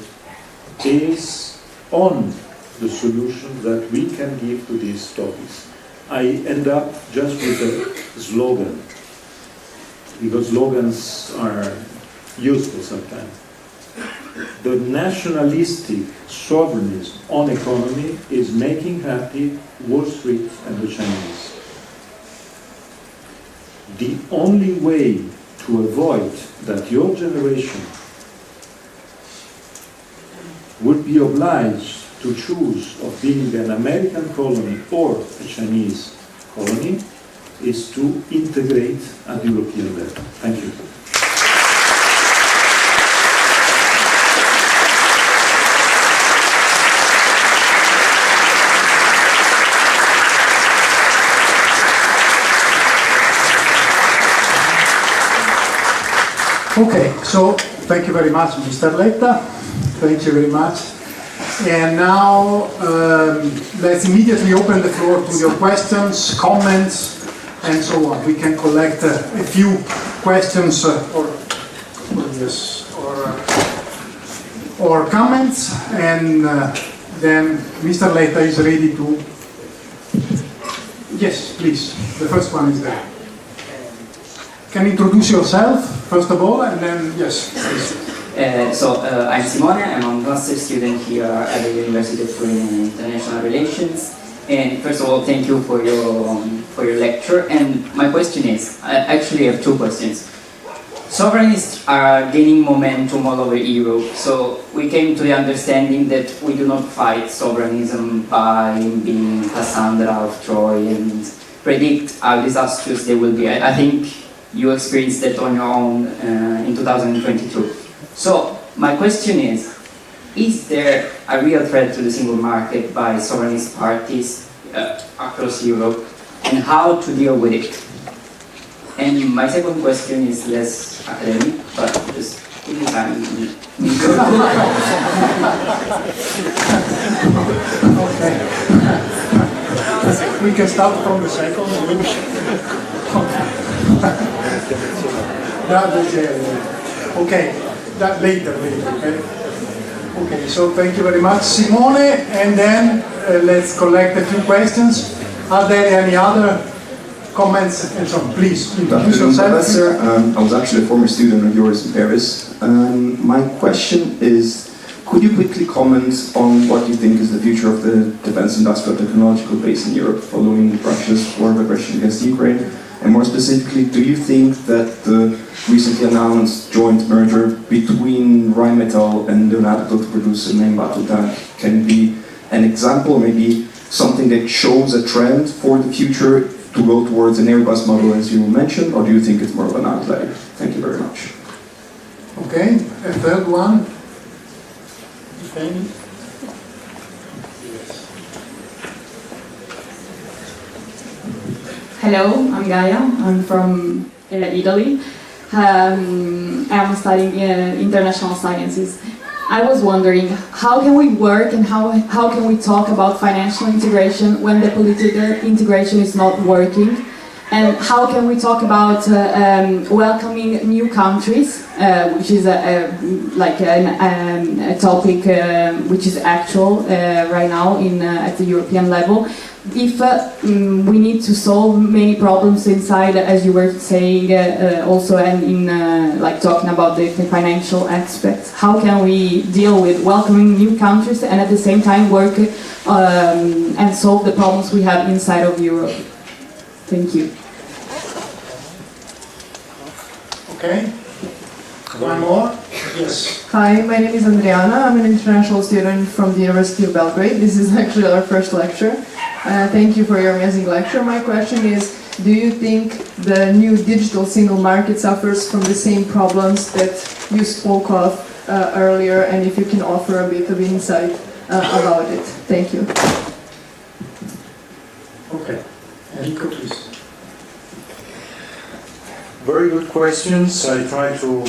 [SPEAKER 1] is on the solution that we can give to these topics. I end up just with a slogan, because slogans are useful sometimes. The nationalistic sovereignism on economy is making happy Wall Street and the Chinese. The only way to avoid that your generation would be obliged to choose of being an American colony or a Chinese colony is to integrate at European level. Thank you.
[SPEAKER 2] Okay, so thank you very much, Mr. Letta. Thank you very much. And now let's immediately open the floor to your questions, comments, and so on. We can collect a few questions or comments, and then Mr. Letta is ready to... Yes, please. The first one is there. Can you introduce yourself, first of all, and then, yes, please.
[SPEAKER 3] I'm Simone, I'm a master student here at the University of Torino in International Relations. And first of all, thank you for your lecture. And my question is, I actually have two questions. Sovereignists are gaining momentum all over Europe, so we came to the understanding that we do not fight sovereignism by being Cassandra of Troy and predict how disastrous they will be. I think you experienced that on your own in 2022. So my question is there a real threat to the single market by sovereignist parties across Europe, and how to deal with it? And my second question is less academic, but just give me time.
[SPEAKER 2] Okay. We can start from the second. Okay, that later, okay? Okay, so thank you very much, Simone, and then let's collect a few questions. Are there any other comments and so on? Please, introduce yourself.
[SPEAKER 4] Professor, I was actually a former student of yours in Paris. My question is, could you quickly comment on what you think is the future of the defense industrial technological base in Europe following Russia's war of aggression against Ukraine? And more specifically, do you think that the recently announced joint merger between Rheinmetall and Leonardo to produce a main battle tank can be an example, maybe something that shows a trend for the future to go towards an Airbus model as you mentioned, or do you think it's more of an outlier? Thank you very much.
[SPEAKER 2] Okay, a third one. Okay.
[SPEAKER 5] Hello, I'm Gaia. I'm from Italy. I'm studying international sciences. I was wondering, how can we work and how can we talk about financial integration when the political integration is not working? And how can we talk about welcoming new countries, which is a topic which is actual right now at the European level, if we need to solve many problems inside, as you were saying, also, and in talking about the financial aspects, how can we deal with welcoming new countries and at the same time work and solve the problems we have inside of Europe? Thank you.
[SPEAKER 2] Okay. One more? Yes.
[SPEAKER 6] Hi, my name is Adriana. I'm an international student from the University of Belgrade. This is actually our first lecture. Thank you for your amazing lecture. My question is, do you think the new digital single market suffers from the same problems that you spoke of earlier, and if you can offer a bit of insight about it? Thank you.
[SPEAKER 2] Okay. Enrico, please.
[SPEAKER 1] Very good questions. I try to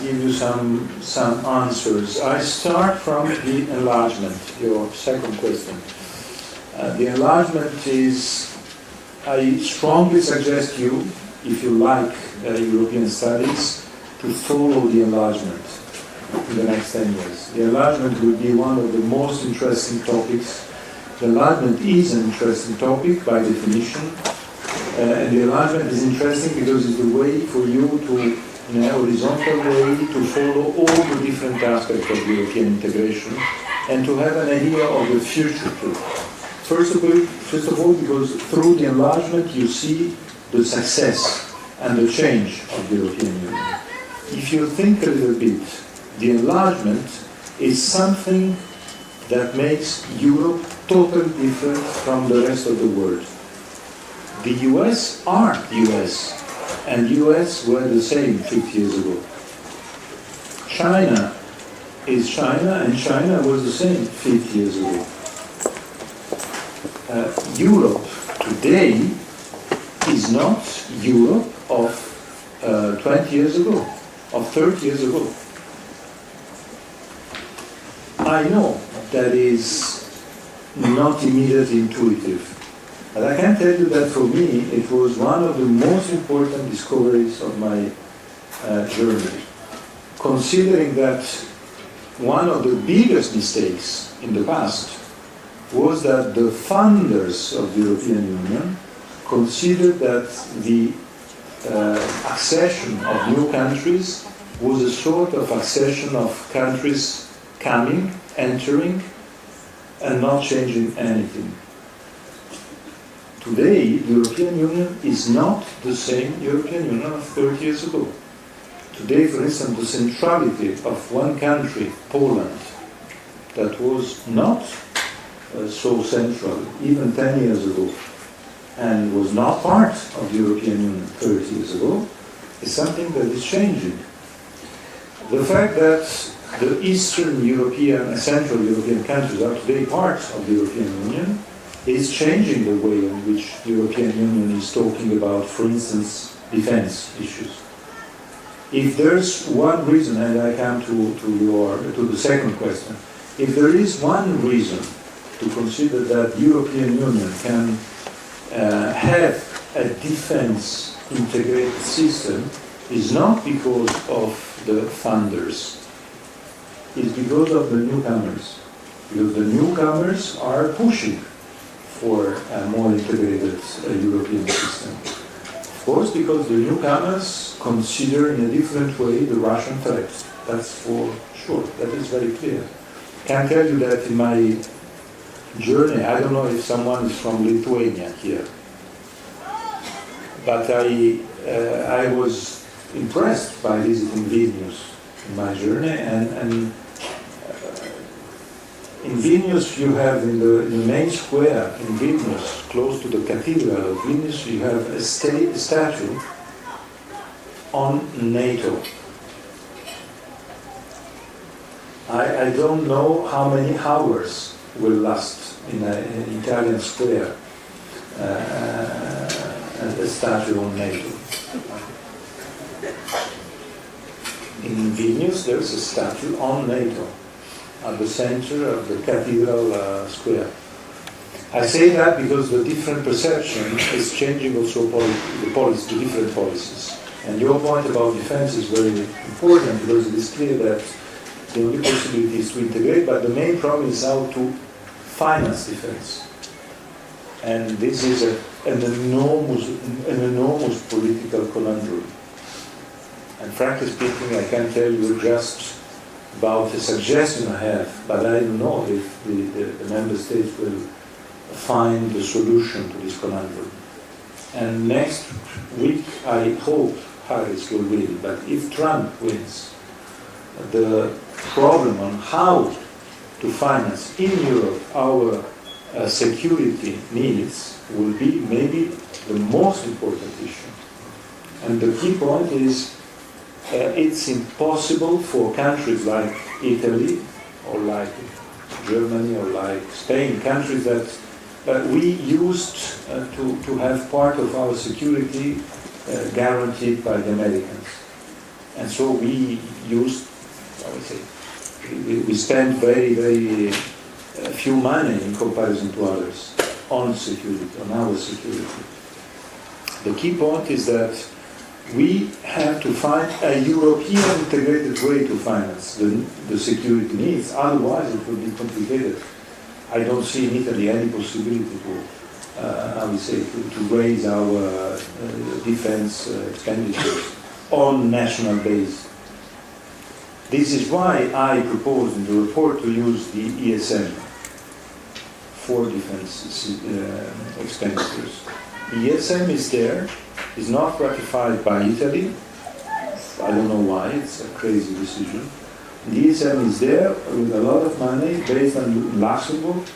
[SPEAKER 1] give you some answers. I start from the enlargement, your second question. The enlargement is, I strongly suggest you, if you like European studies, to follow the enlargement in the next 10 years. The enlargement will be one of the most interesting topics. The enlargement is an interesting topic by definition. And the enlargement is interesting because it's a way for you to, in a horizontal way, to follow all the different aspects of European integration and to have an idea of the future too. First of all, because through the enlargement you see the success and the change of the European Union. If you think a little bit, the enlargement is something that makes Europe totally different from the rest of the world. The US are US, and US were the same 50 years ago. China is China, and China was the same 50 years ago. Europe today is not Europe of 20 years ago. of 30 years ago. I know that is not immediately intuitive, but I can tell you that for me it was one of the most important discoveries of my journey, considering that one of the biggest mistakes in the past was that the funders of the European Union considered that the accession of new countries was a sort of accession of countries coming, entering, and not changing anything. Today, the European Union is not the same European Union of 30 years ago. Today, for instance, the centrality of one country, Poland, that was not so central even 10 years ago, and was not part of the European Union 30 years ago, is something that is changing. The fact that the Eastern European and Central European countries are today part of the European Union is changing the way in which the European Union is talking about, for instance, defense issues. If there's one reason, and I come to the second question, if there is one reason to consider that the European Union can have a defense integrated system, is not because of the funders. It's because of the newcomers. Because the newcomers are pushing for a more integrated European system. Of course, because the newcomers consider in a different way the Russian threat. That's for sure. That is very clear. I can tell you that in my journey, I don't know if someone is from Lithuania here, but I was impressed by visiting Vilnius in my journey, and in Vilnius you have in the main square in Vilnius, close to the cathedral of Vilnius, you have a statue on NATO. I don't know how many hours will last in an Italian square a statue on NATO. In Vilnius there's a statue on NATO at the center of the cathedral square. I say that because the different perception is changing also the different policies. And your point about defense is very important because it is clear that the only possibility is to integrate, but the main problem is how to finance defense. And this is an enormous political conundrum. And frankly speaking, I can tell you just about a suggestion I have, but I don't know if the member states will find the solution to this conundrum. And next week, I hope Harris will win, but if Trump wins, the problem on how to finance in Europe our security needs will be maybe the most important issue. And the key point is it's impossible for countries like Italy or like Germany or like Spain, countries that we used to have part of our security guaranteed by the Americans. And so we used, I would say, we spent very, very few money in comparison to others on security, on our security. The key point is that we have to find a European integrated way to finance the security needs, otherwise it will be complicated. I don't see in Italy any possibility to, I would say, to raise our defense expenditures on national base. This is why I propose in the report to use the ESM for defense expenditures. The ESM is there, is not ratified by Italy. I don't know why, it's a crazy decision. The ESM is there with a lot of money based on Luxembourg.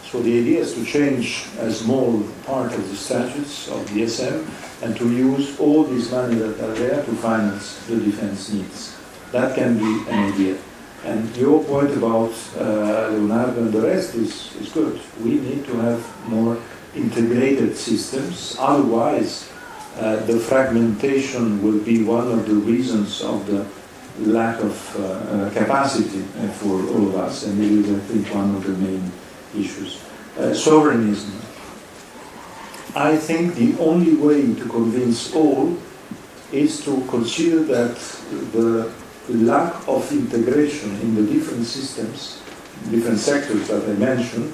[SPEAKER 1] So the idea is to change a small part of the statutes of the ESM and to use all this money that are there to finance the defense needs. That can be an idea. And your point about Leonardo and the rest is good. We need to have more integrated systems, otherwise the fragmentation will be one of the reasons of the lack of capacity for all of us, and it is, I think, one of the main issues. Sovereignism. I think the only way to convince all is to consider that the lack of integration in the different systems, different sectors that I mentioned,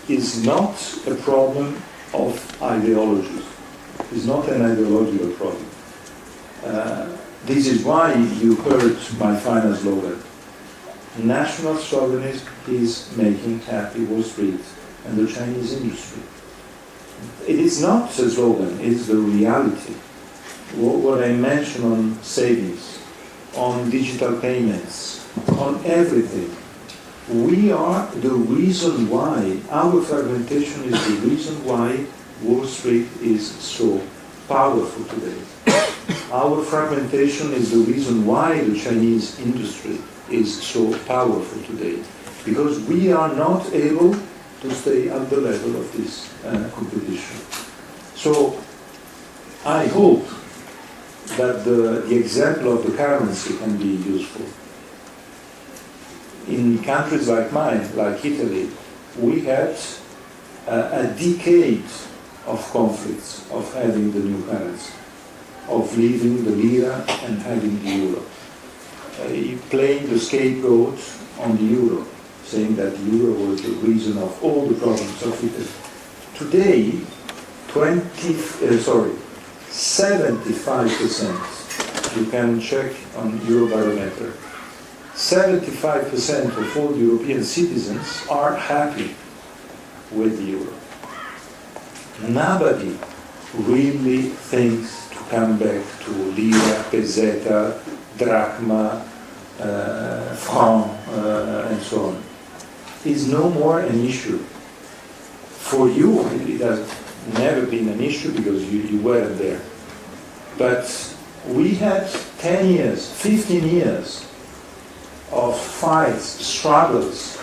[SPEAKER 1] is not a problem of ideologies. It's not an ideological problem. This is why you heard my final slogan. National sovereignty is making happy Wall Street and the Chinese industry. It is not a slogan, it is the reality. What I mentioned on savings, on digital payments, on everything. We are the reason why, our fragmentation is the reason why Wall Street is so powerful today. Our fragmentation is the reason why the Chinese industry is so powerful today. Because we are not able to stay at the level of this competition. So I hope that the example of the currency can be useful. In countries like mine, like Italy, we had a decade of conflicts of having the new currency, of leaving the lira and having the euro. Playing the scapegoat on the euro, saying that the euro was the reason of all the problems of Italy. Today, 75%, you can check on Eurobarometer, 75% of all European citizens are happy with the euro. Nobody really thinks to come back to lira, peseta, drachma, franc, and so on. It's no more an issue. For you, it has never been an issue because you weren't there. But we had 10 years, 15 years of fights, struggles.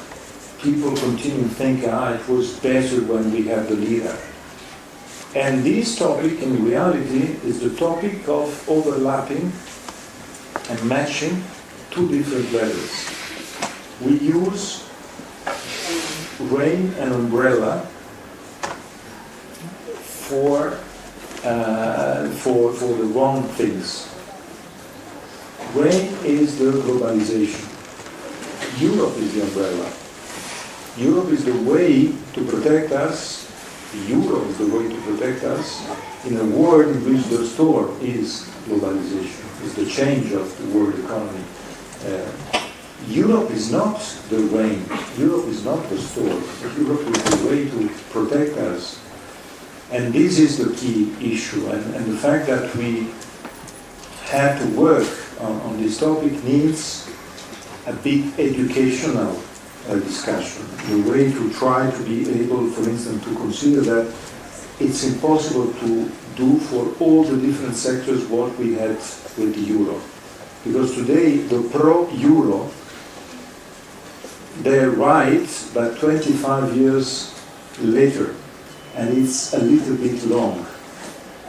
[SPEAKER 1] People continue to think, it was better when we had the lira. And this topic, in reality, is the topic of overlapping and matching two different levels. We use rain and umbrella for the wrong things. Rain is the globalization. Europe is the umbrella. Europe is the way to protect us. The euro is the way to protect us in a world in which the store is globalization, is the change of the world economy. Europe is not the rain. Europe is not the store. Europe is the way to protect us. And this is the key issue. And the fact that we have to work on this topic needs a big educational discussion. The way to try to be able, for instance, to consider that it's impossible to do for all the different sectors what we had with the euro. Because today, the pro-euro, they're right, but 25 years later. And it's a little bit long,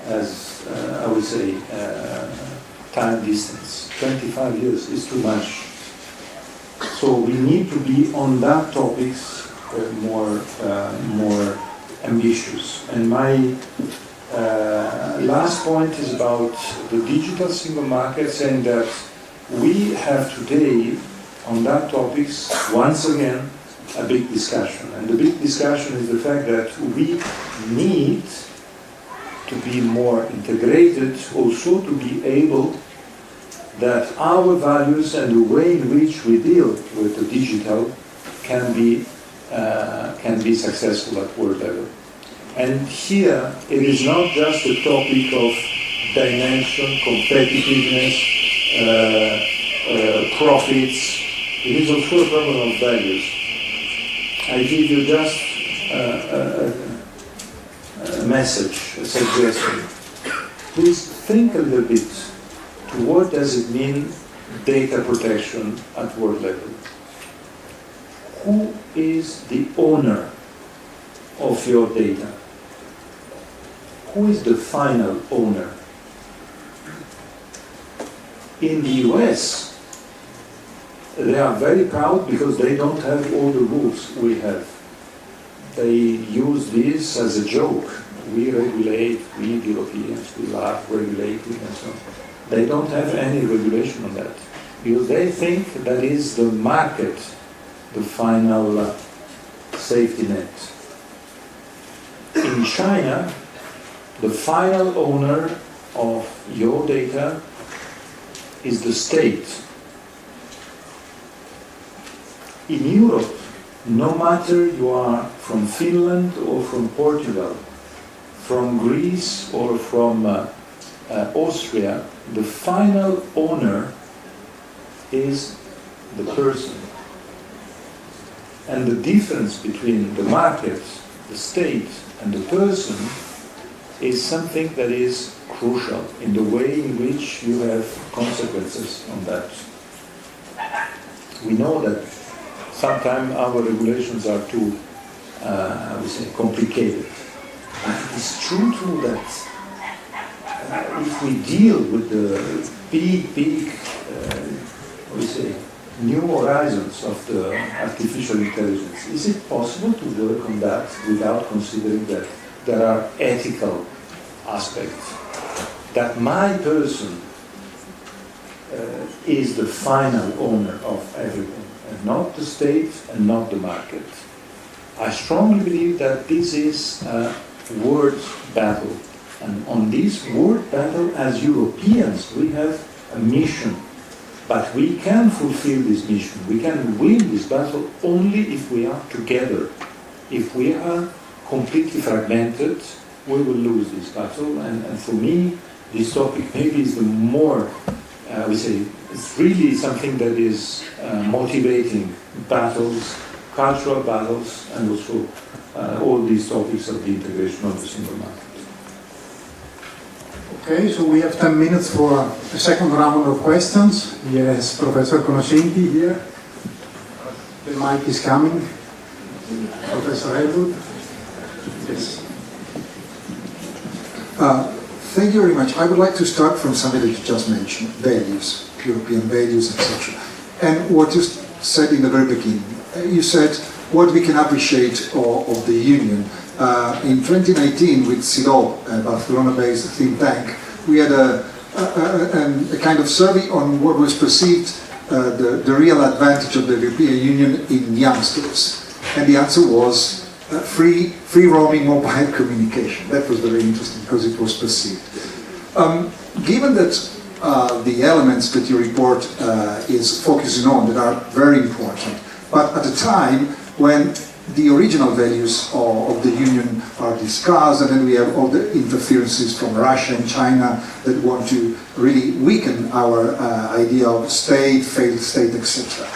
[SPEAKER 1] as I would say, time distance. 25 years is too much. So we need to be on that topics more ambitious. And my last point is about the digital single market, saying that we have today on that topics, once again, a big discussion. And the big discussion is the fact that we need to be more integrated, also to be able that our values and the way in which we deal with the digital can be successful at world level. And here, it is not just a topic of dimension, competitiveness, profits. It is also a problem of values. I give you just a message, a suggestion. Please think a little bit to what does it mean data protection at world level. Who is the owner of your data? Who is the final owner? In the US, they are very proud because they don't have all the rules we have. They use this as a joke. We regulate, we Europeans, we love regulating and so on. They don't have any regulation on that because they think that is the market, the final safety net. In China, the final owner of your data is the state. In Europe, no matter you are from Finland or from Portugal, from Greece or from Austria, the final owner is the person. And the difference between the market, the state, and the person is something that is crucial in the way in which you have consequences on that. We know that sometimes our regulations are too, I would say, complicated. But it is true too that if we deal with the big, what do you say, new horizons of the artificial intelligence, is it possible to work on that without considering that there are ethical aspects? That my person is the final owner of everything, and not the state and not the market. I strongly believe that this is a word battle. And on this word battle, as Europeans, we have a mission. But we can fulfill this mission. We can win this battle only if we are together. If we are completely fragmented, we will lose this battle. And for me, this topic maybe is the more, I would say, it's really something that is motivating battles, cultural battles, and also all these topics of the integration of the single market.
[SPEAKER 2] Okay, so we have 10 minutes for a second round of questions. Yes, Professor Conoscenti here. The mic is coming. Professor Elwood. Yes.
[SPEAKER 7] Thank you very much. I would like to start from something that you just mentioned, values, European values, etc. And what you said in the very beginning. You said what we can appreciate of the Union. In 2019, with CIDO, a Barcelona-based think tank, we had a kind of survey on what was perceived the real advantage of the European Union in youngsters. And the answer was free roaming mobile communication. That was very interesting because it was perceived. Given that the elements that your report is focusing on that are very important, but at a time when the original values of the Union are discussed, and then we have all the interferences from Russia and China that want to really weaken our idea of state, failed state, etc.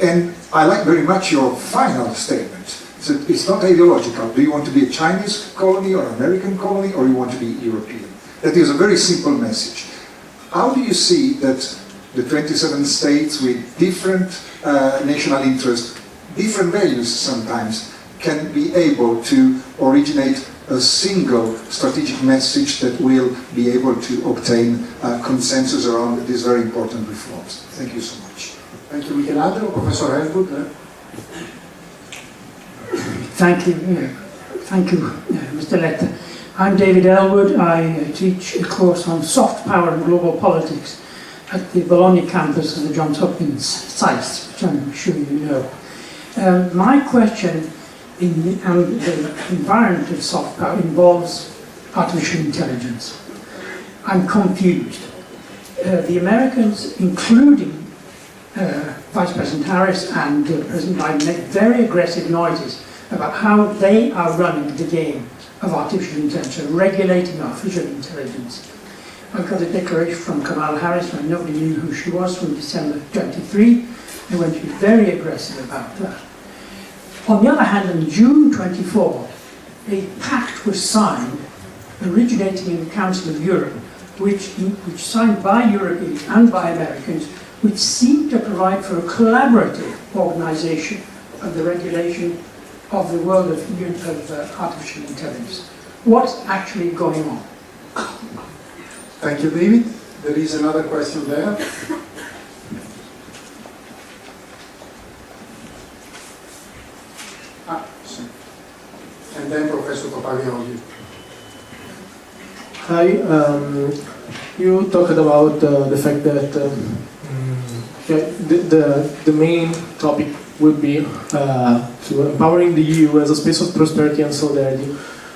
[SPEAKER 7] And I like very much your final statement. So it's not ideological. Do you want to be a Chinese colony or American colony, or you want to be European? That is a very simple message. How do you see that the 27 states with different national interests, different values sometimes, can be able to originate a single strategic message that will be able to obtain consensus around these very important reforms? Thank you so much.
[SPEAKER 2] Thank you, Michelangelo. Professor Elwood.
[SPEAKER 8] Thank you, Mr. Letta. I'm David Elwood. I teach a course on soft power and global politics at the Bologna campus of the Johns Hopkins SAIS, which I'm sure you know. My question in the environment of soft power involves artificial intelligence. I'm confused. The Americans, including Vice President Harris and President Biden, make very aggressive noises about how they are running the game of artificial intelligence, regulating artificial intelligence. I've got a declaration from Kamala Harris when nobody knew who she was from December 23. They went to be very aggressive about that. On the other hand, on June 24, a pact was signed, originating in the Council of Europe, which signed by Europeans and by Americans, which seemed to provide for a collaborative organization of the regulation of the world of artificial intelligence. What's actually going on?
[SPEAKER 2] Thank you, David. There is another question there. Sì. And then Professor Papagioli.
[SPEAKER 9] Hi, you talked about the fact that the main topic would be to empowering the EU as a space of prosperity and solidarity,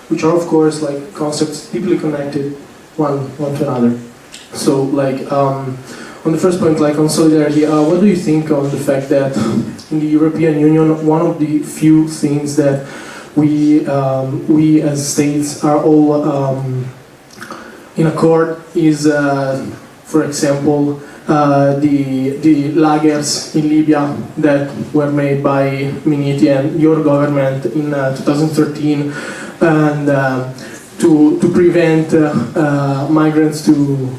[SPEAKER 9] which are of course like concepts deeply connected one to another. So like on the first point, like on solidarity, what do you think on the fact that in the European Union, one of the few things that we as states are all in accord is, for example, the lagers in Libya that were made by Miniti and your government in 2013, and to prevent migrants to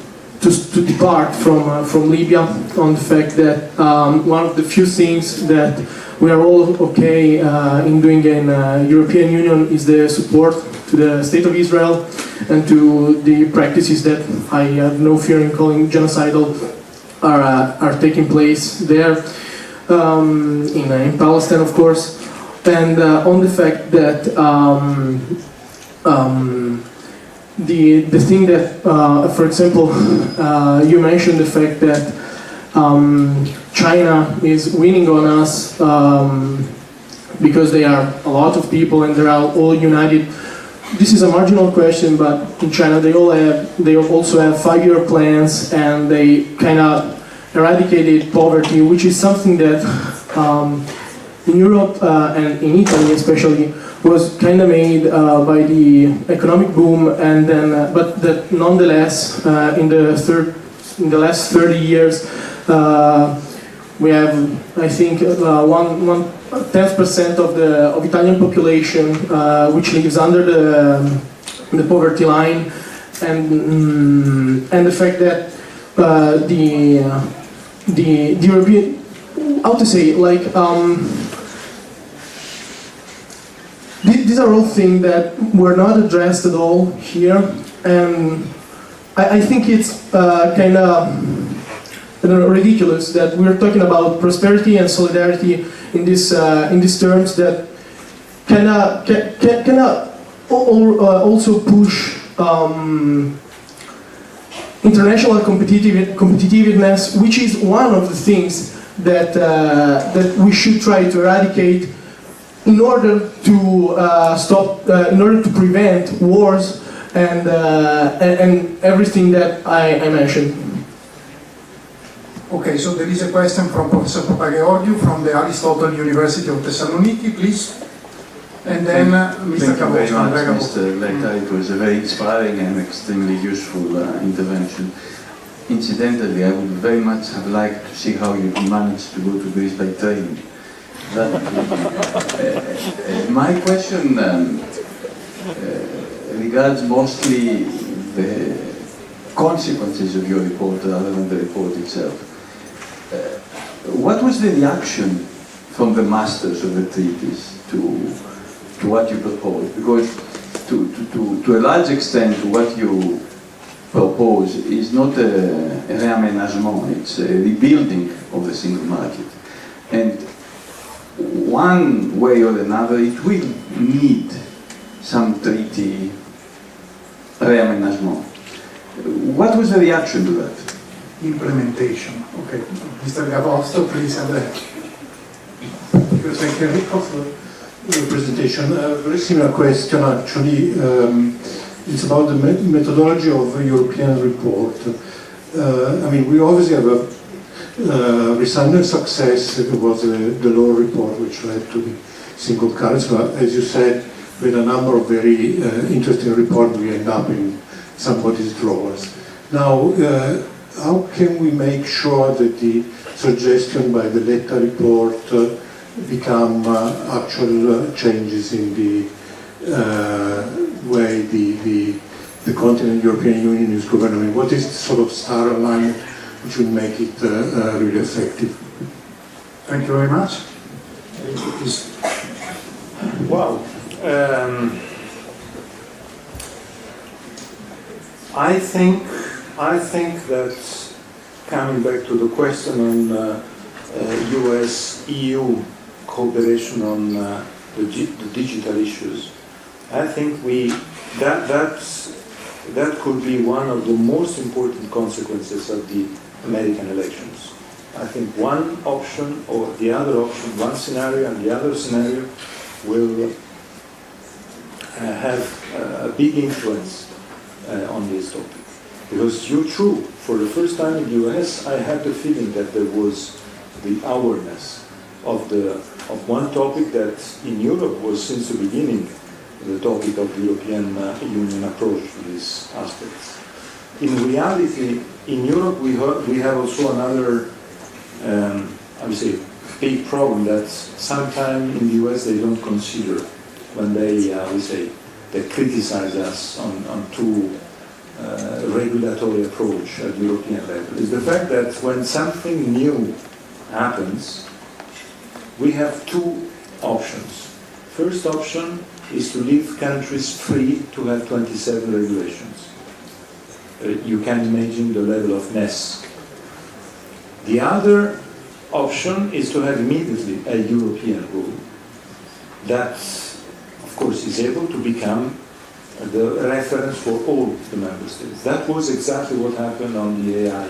[SPEAKER 9] depart from Libya, on the fact that one of the few things that we are all okay in doing in European Union is the support to the State of Israel and to the practices that I have no fear in calling genocidal are taking place there in Palestine, of course, and on the fact that the thing that, for example, you mentioned the fact that China is winning on us because they are a lot of people and they're all united. This is a marginal question, but in China they also have 5-year plans, and they kind of eradicated poverty, which is something that in Europe and in Italy especially was kind of made by the economic boom, and then but that nonetheless in the last 30 years we have, I think, 10% of Italian population which lives under the poverty line, and the fact that the European, how to say, like these are all things that were not addressed at all here, and I think it's kind of ridiculous that we're talking about prosperity and solidarity in these terms that can also push international competitiveness, which is one of the things that we should try to eradicate in order to in order to prevent wars and everything that I mentioned.
[SPEAKER 2] Okay, so there is a question from Professor Papageorgiou from the Aristotle University of Thessaloniki, please. And then Mr.
[SPEAKER 10] Thank you very much,
[SPEAKER 2] Cavos.
[SPEAKER 10] Mr. Letta. It was a very inspiring and extremely useful intervention. Incidentally, I would very much have liked to see how you managed to go to Greece by train. My question regards mostly the consequences of your report rather than the report itself. What was the reaction from the masters of the treaties to what you proposed? Because to a large extent what you propose is not a réaménagement, it's a rebuilding of the single market. And one way or another it will need some treaty réaménagement. What was the reaction to that?
[SPEAKER 2] Implementation. Okay, Mr. Gavosto, please.
[SPEAKER 1] Thank you, Enrico, for your presentation. A very similar question, actually. It's about the methodology of a European report. I mean, we obviously have a resounding success. It was the Delors Report, which led to the single currency. But as you said, with a number of very interesting reports, we end up in somebody's drawers. Now, how can we make sure that the suggestion by the Letta Report become actual changes in the way the continent European Union is governed? I mean, what is the sort of star alignment which will make it really effective?
[SPEAKER 2] Thank you very much.
[SPEAKER 1] Wow. I think I think that, coming back to the question on US-EU cooperation on the digital issues, I think that could be one of the most important consequences of the American elections. I think one option or the other option, one scenario and the other scenario will have a big influence on this topic. Because true, for the first time in the US, I had the feeling that there was the awareness of one topic that in Europe was since the beginning the topic of the European Union approach to these aspects. In reality, in Europe we have also another, I would say, big problem that sometimes in the US they don't consider when they, we say, they criticize us on too regulatory approach at European level, is the fact that when something new happens, we have two options. First option is to leave countries free to have 27 regulations. You can imagine the level of mess. The other option is to have immediately a European rule that, of course, is able to become the reference for all the member states. That was exactly what happened on the AI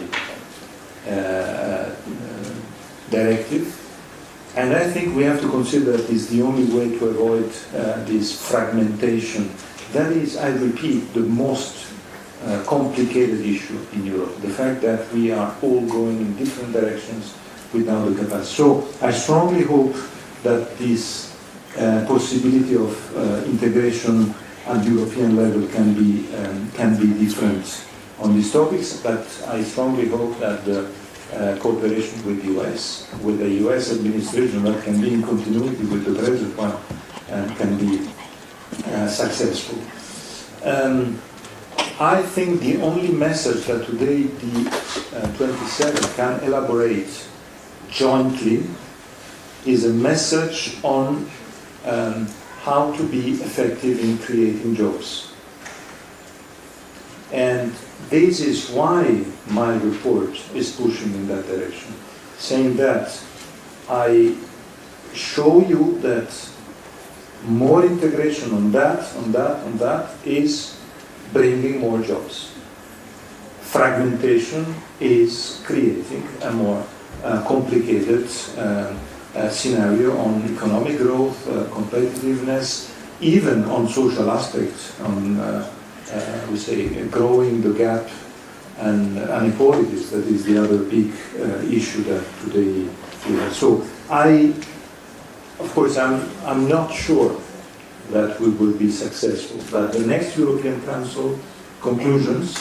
[SPEAKER 1] directive. And I think we have to consider that it's the only way to avoid this fragmentation. That is, I repeat, the most complicated issue in Europe. The fact that we are all going in different directions without the capacity. So I strongly hope that this possibility of integration at European level can be different on these topics, but I strongly hope that the cooperation with the US administration that can be in continuity with the present one can be successful. I think the only message that today the 27 can elaborate jointly is a message on how to be effective in creating jobs. And this is why my report is pushing in that direction, saying that I show you that more integration on that is bringing more jobs. Fragmentation is creating a more complicated scenario on economic growth, competitiveness, even on social aspects, on we say growing the gap and inequalities. That is the other big issue that today we have. So of course, I'm not sure that we will be successful, but the next European Council conclusions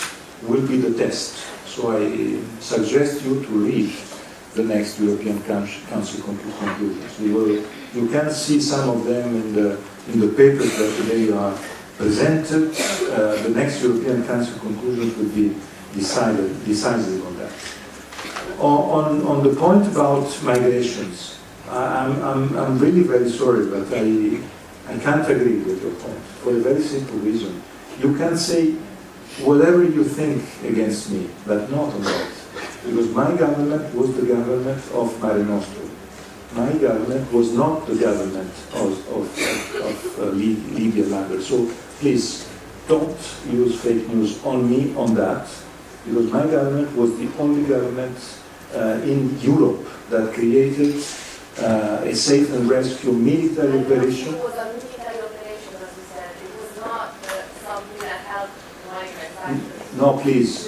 [SPEAKER 1] will be the test. So I suggest you to read the next European Council conclusions. You can see some of them in the papers that today are presented. The next European Council conclusions will be decisive on that. On the point about migrations, I'm really very sorry, but I can't agree with your point for a very simple reason. You can say whatever you think against me, but not on that. Because my government was the government of Mare Nostrum. My government was not the government of Libya Lager. So please, don't use fake news on me on that, because my government was the only government in Europe that created a safe and rescue military operation.
[SPEAKER 11] It was a military operation, as you said. It was not something that helped migrants.
[SPEAKER 1] No, please,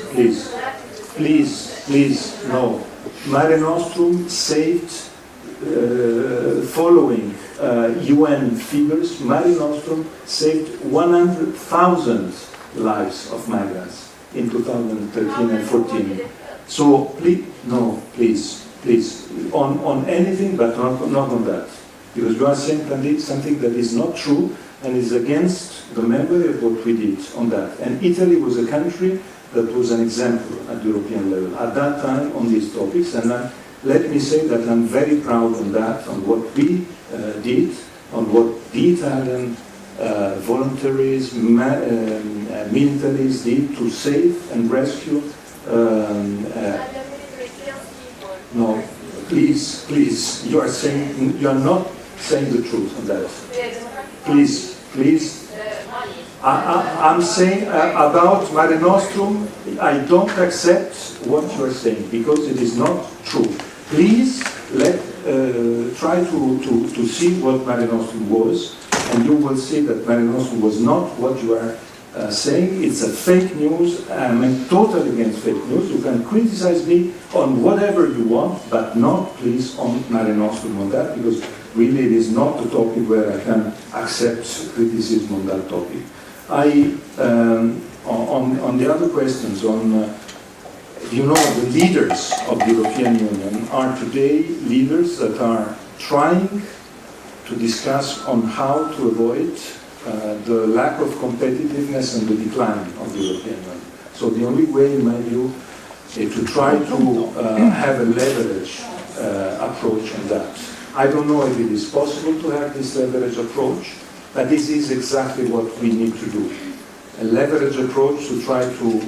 [SPEAKER 1] no. Mare Nostrum saved, following UN figures, Mare Nostrum saved 100,000 lives of migrants in 2013 and 14. So please, on anything, but not on that. Because you are saying something that is not true and is against the memory of what we did on that. And Italy was a country that was an example at European level at that time on these topics. And let me say that I'm very proud on that, on what we did, on what the Italian voluntaries, militaries did to save and rescue No, please, you are saying, you are not saying the truth on that. Please. I'm saying about Mare Nostrum, I don't accept what you are saying because it is not true. Please try to see what Mare Nostrum was, and you will see that Mare Nostrum was not what you are saying. It's a fake news. I'm totally against fake news. You can criticize me on whatever you want, but not please on Mare Nostrum on that, because really it is not a topic where I can accept criticism on that topic. On the other questions, the leaders of the European Union are today leaders that are trying to discuss on how to avoid the lack of competitiveness and the decline of the European Union. So the only way, in my view, is to try to have a leverage approach on that. I don't know if it is possible to have this leverage approach, but this is exactly what we need to do. A leverage approach to try to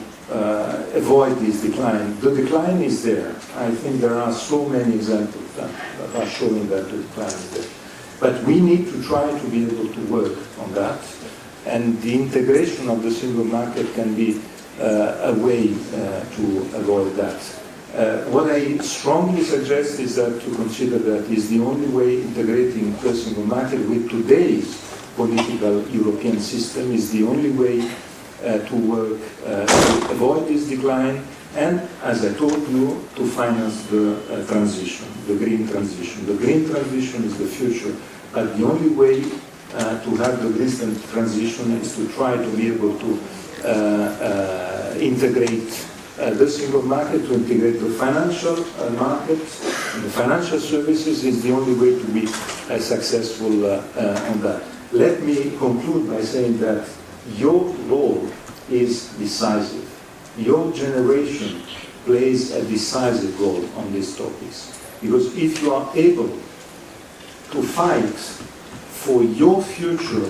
[SPEAKER 1] avoid this decline. The decline is there. I think there are so many examples that are showing that the decline is there. But we need to try to be able to work on that, and the integration of the single market can be a way to avoid that. What I strongly suggest is that to consider that is the only way integrating the single market with today's political European system is the only way to work to avoid this decline, and, as I told you, to finance the transition, the green transition. The green transition is the future, but the only way to have the green transition is to try to be able to integrate the single market, to integrate the financial market. The financial services is the only way to be successful on that. Let me conclude by saying that your role is decisive. Your generation plays a decisive role on these topics. Because if you are able to fight for your future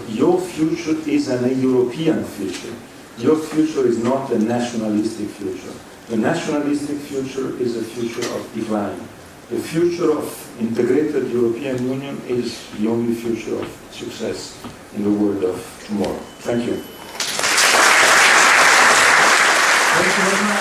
[SPEAKER 1] is a European future. Your future is not a nationalistic future. The nationalistic future is a future of decline. The future of integrated European Union is the only future of success in the world of tomorrow. Thank you.
[SPEAKER 2] Thank you very much.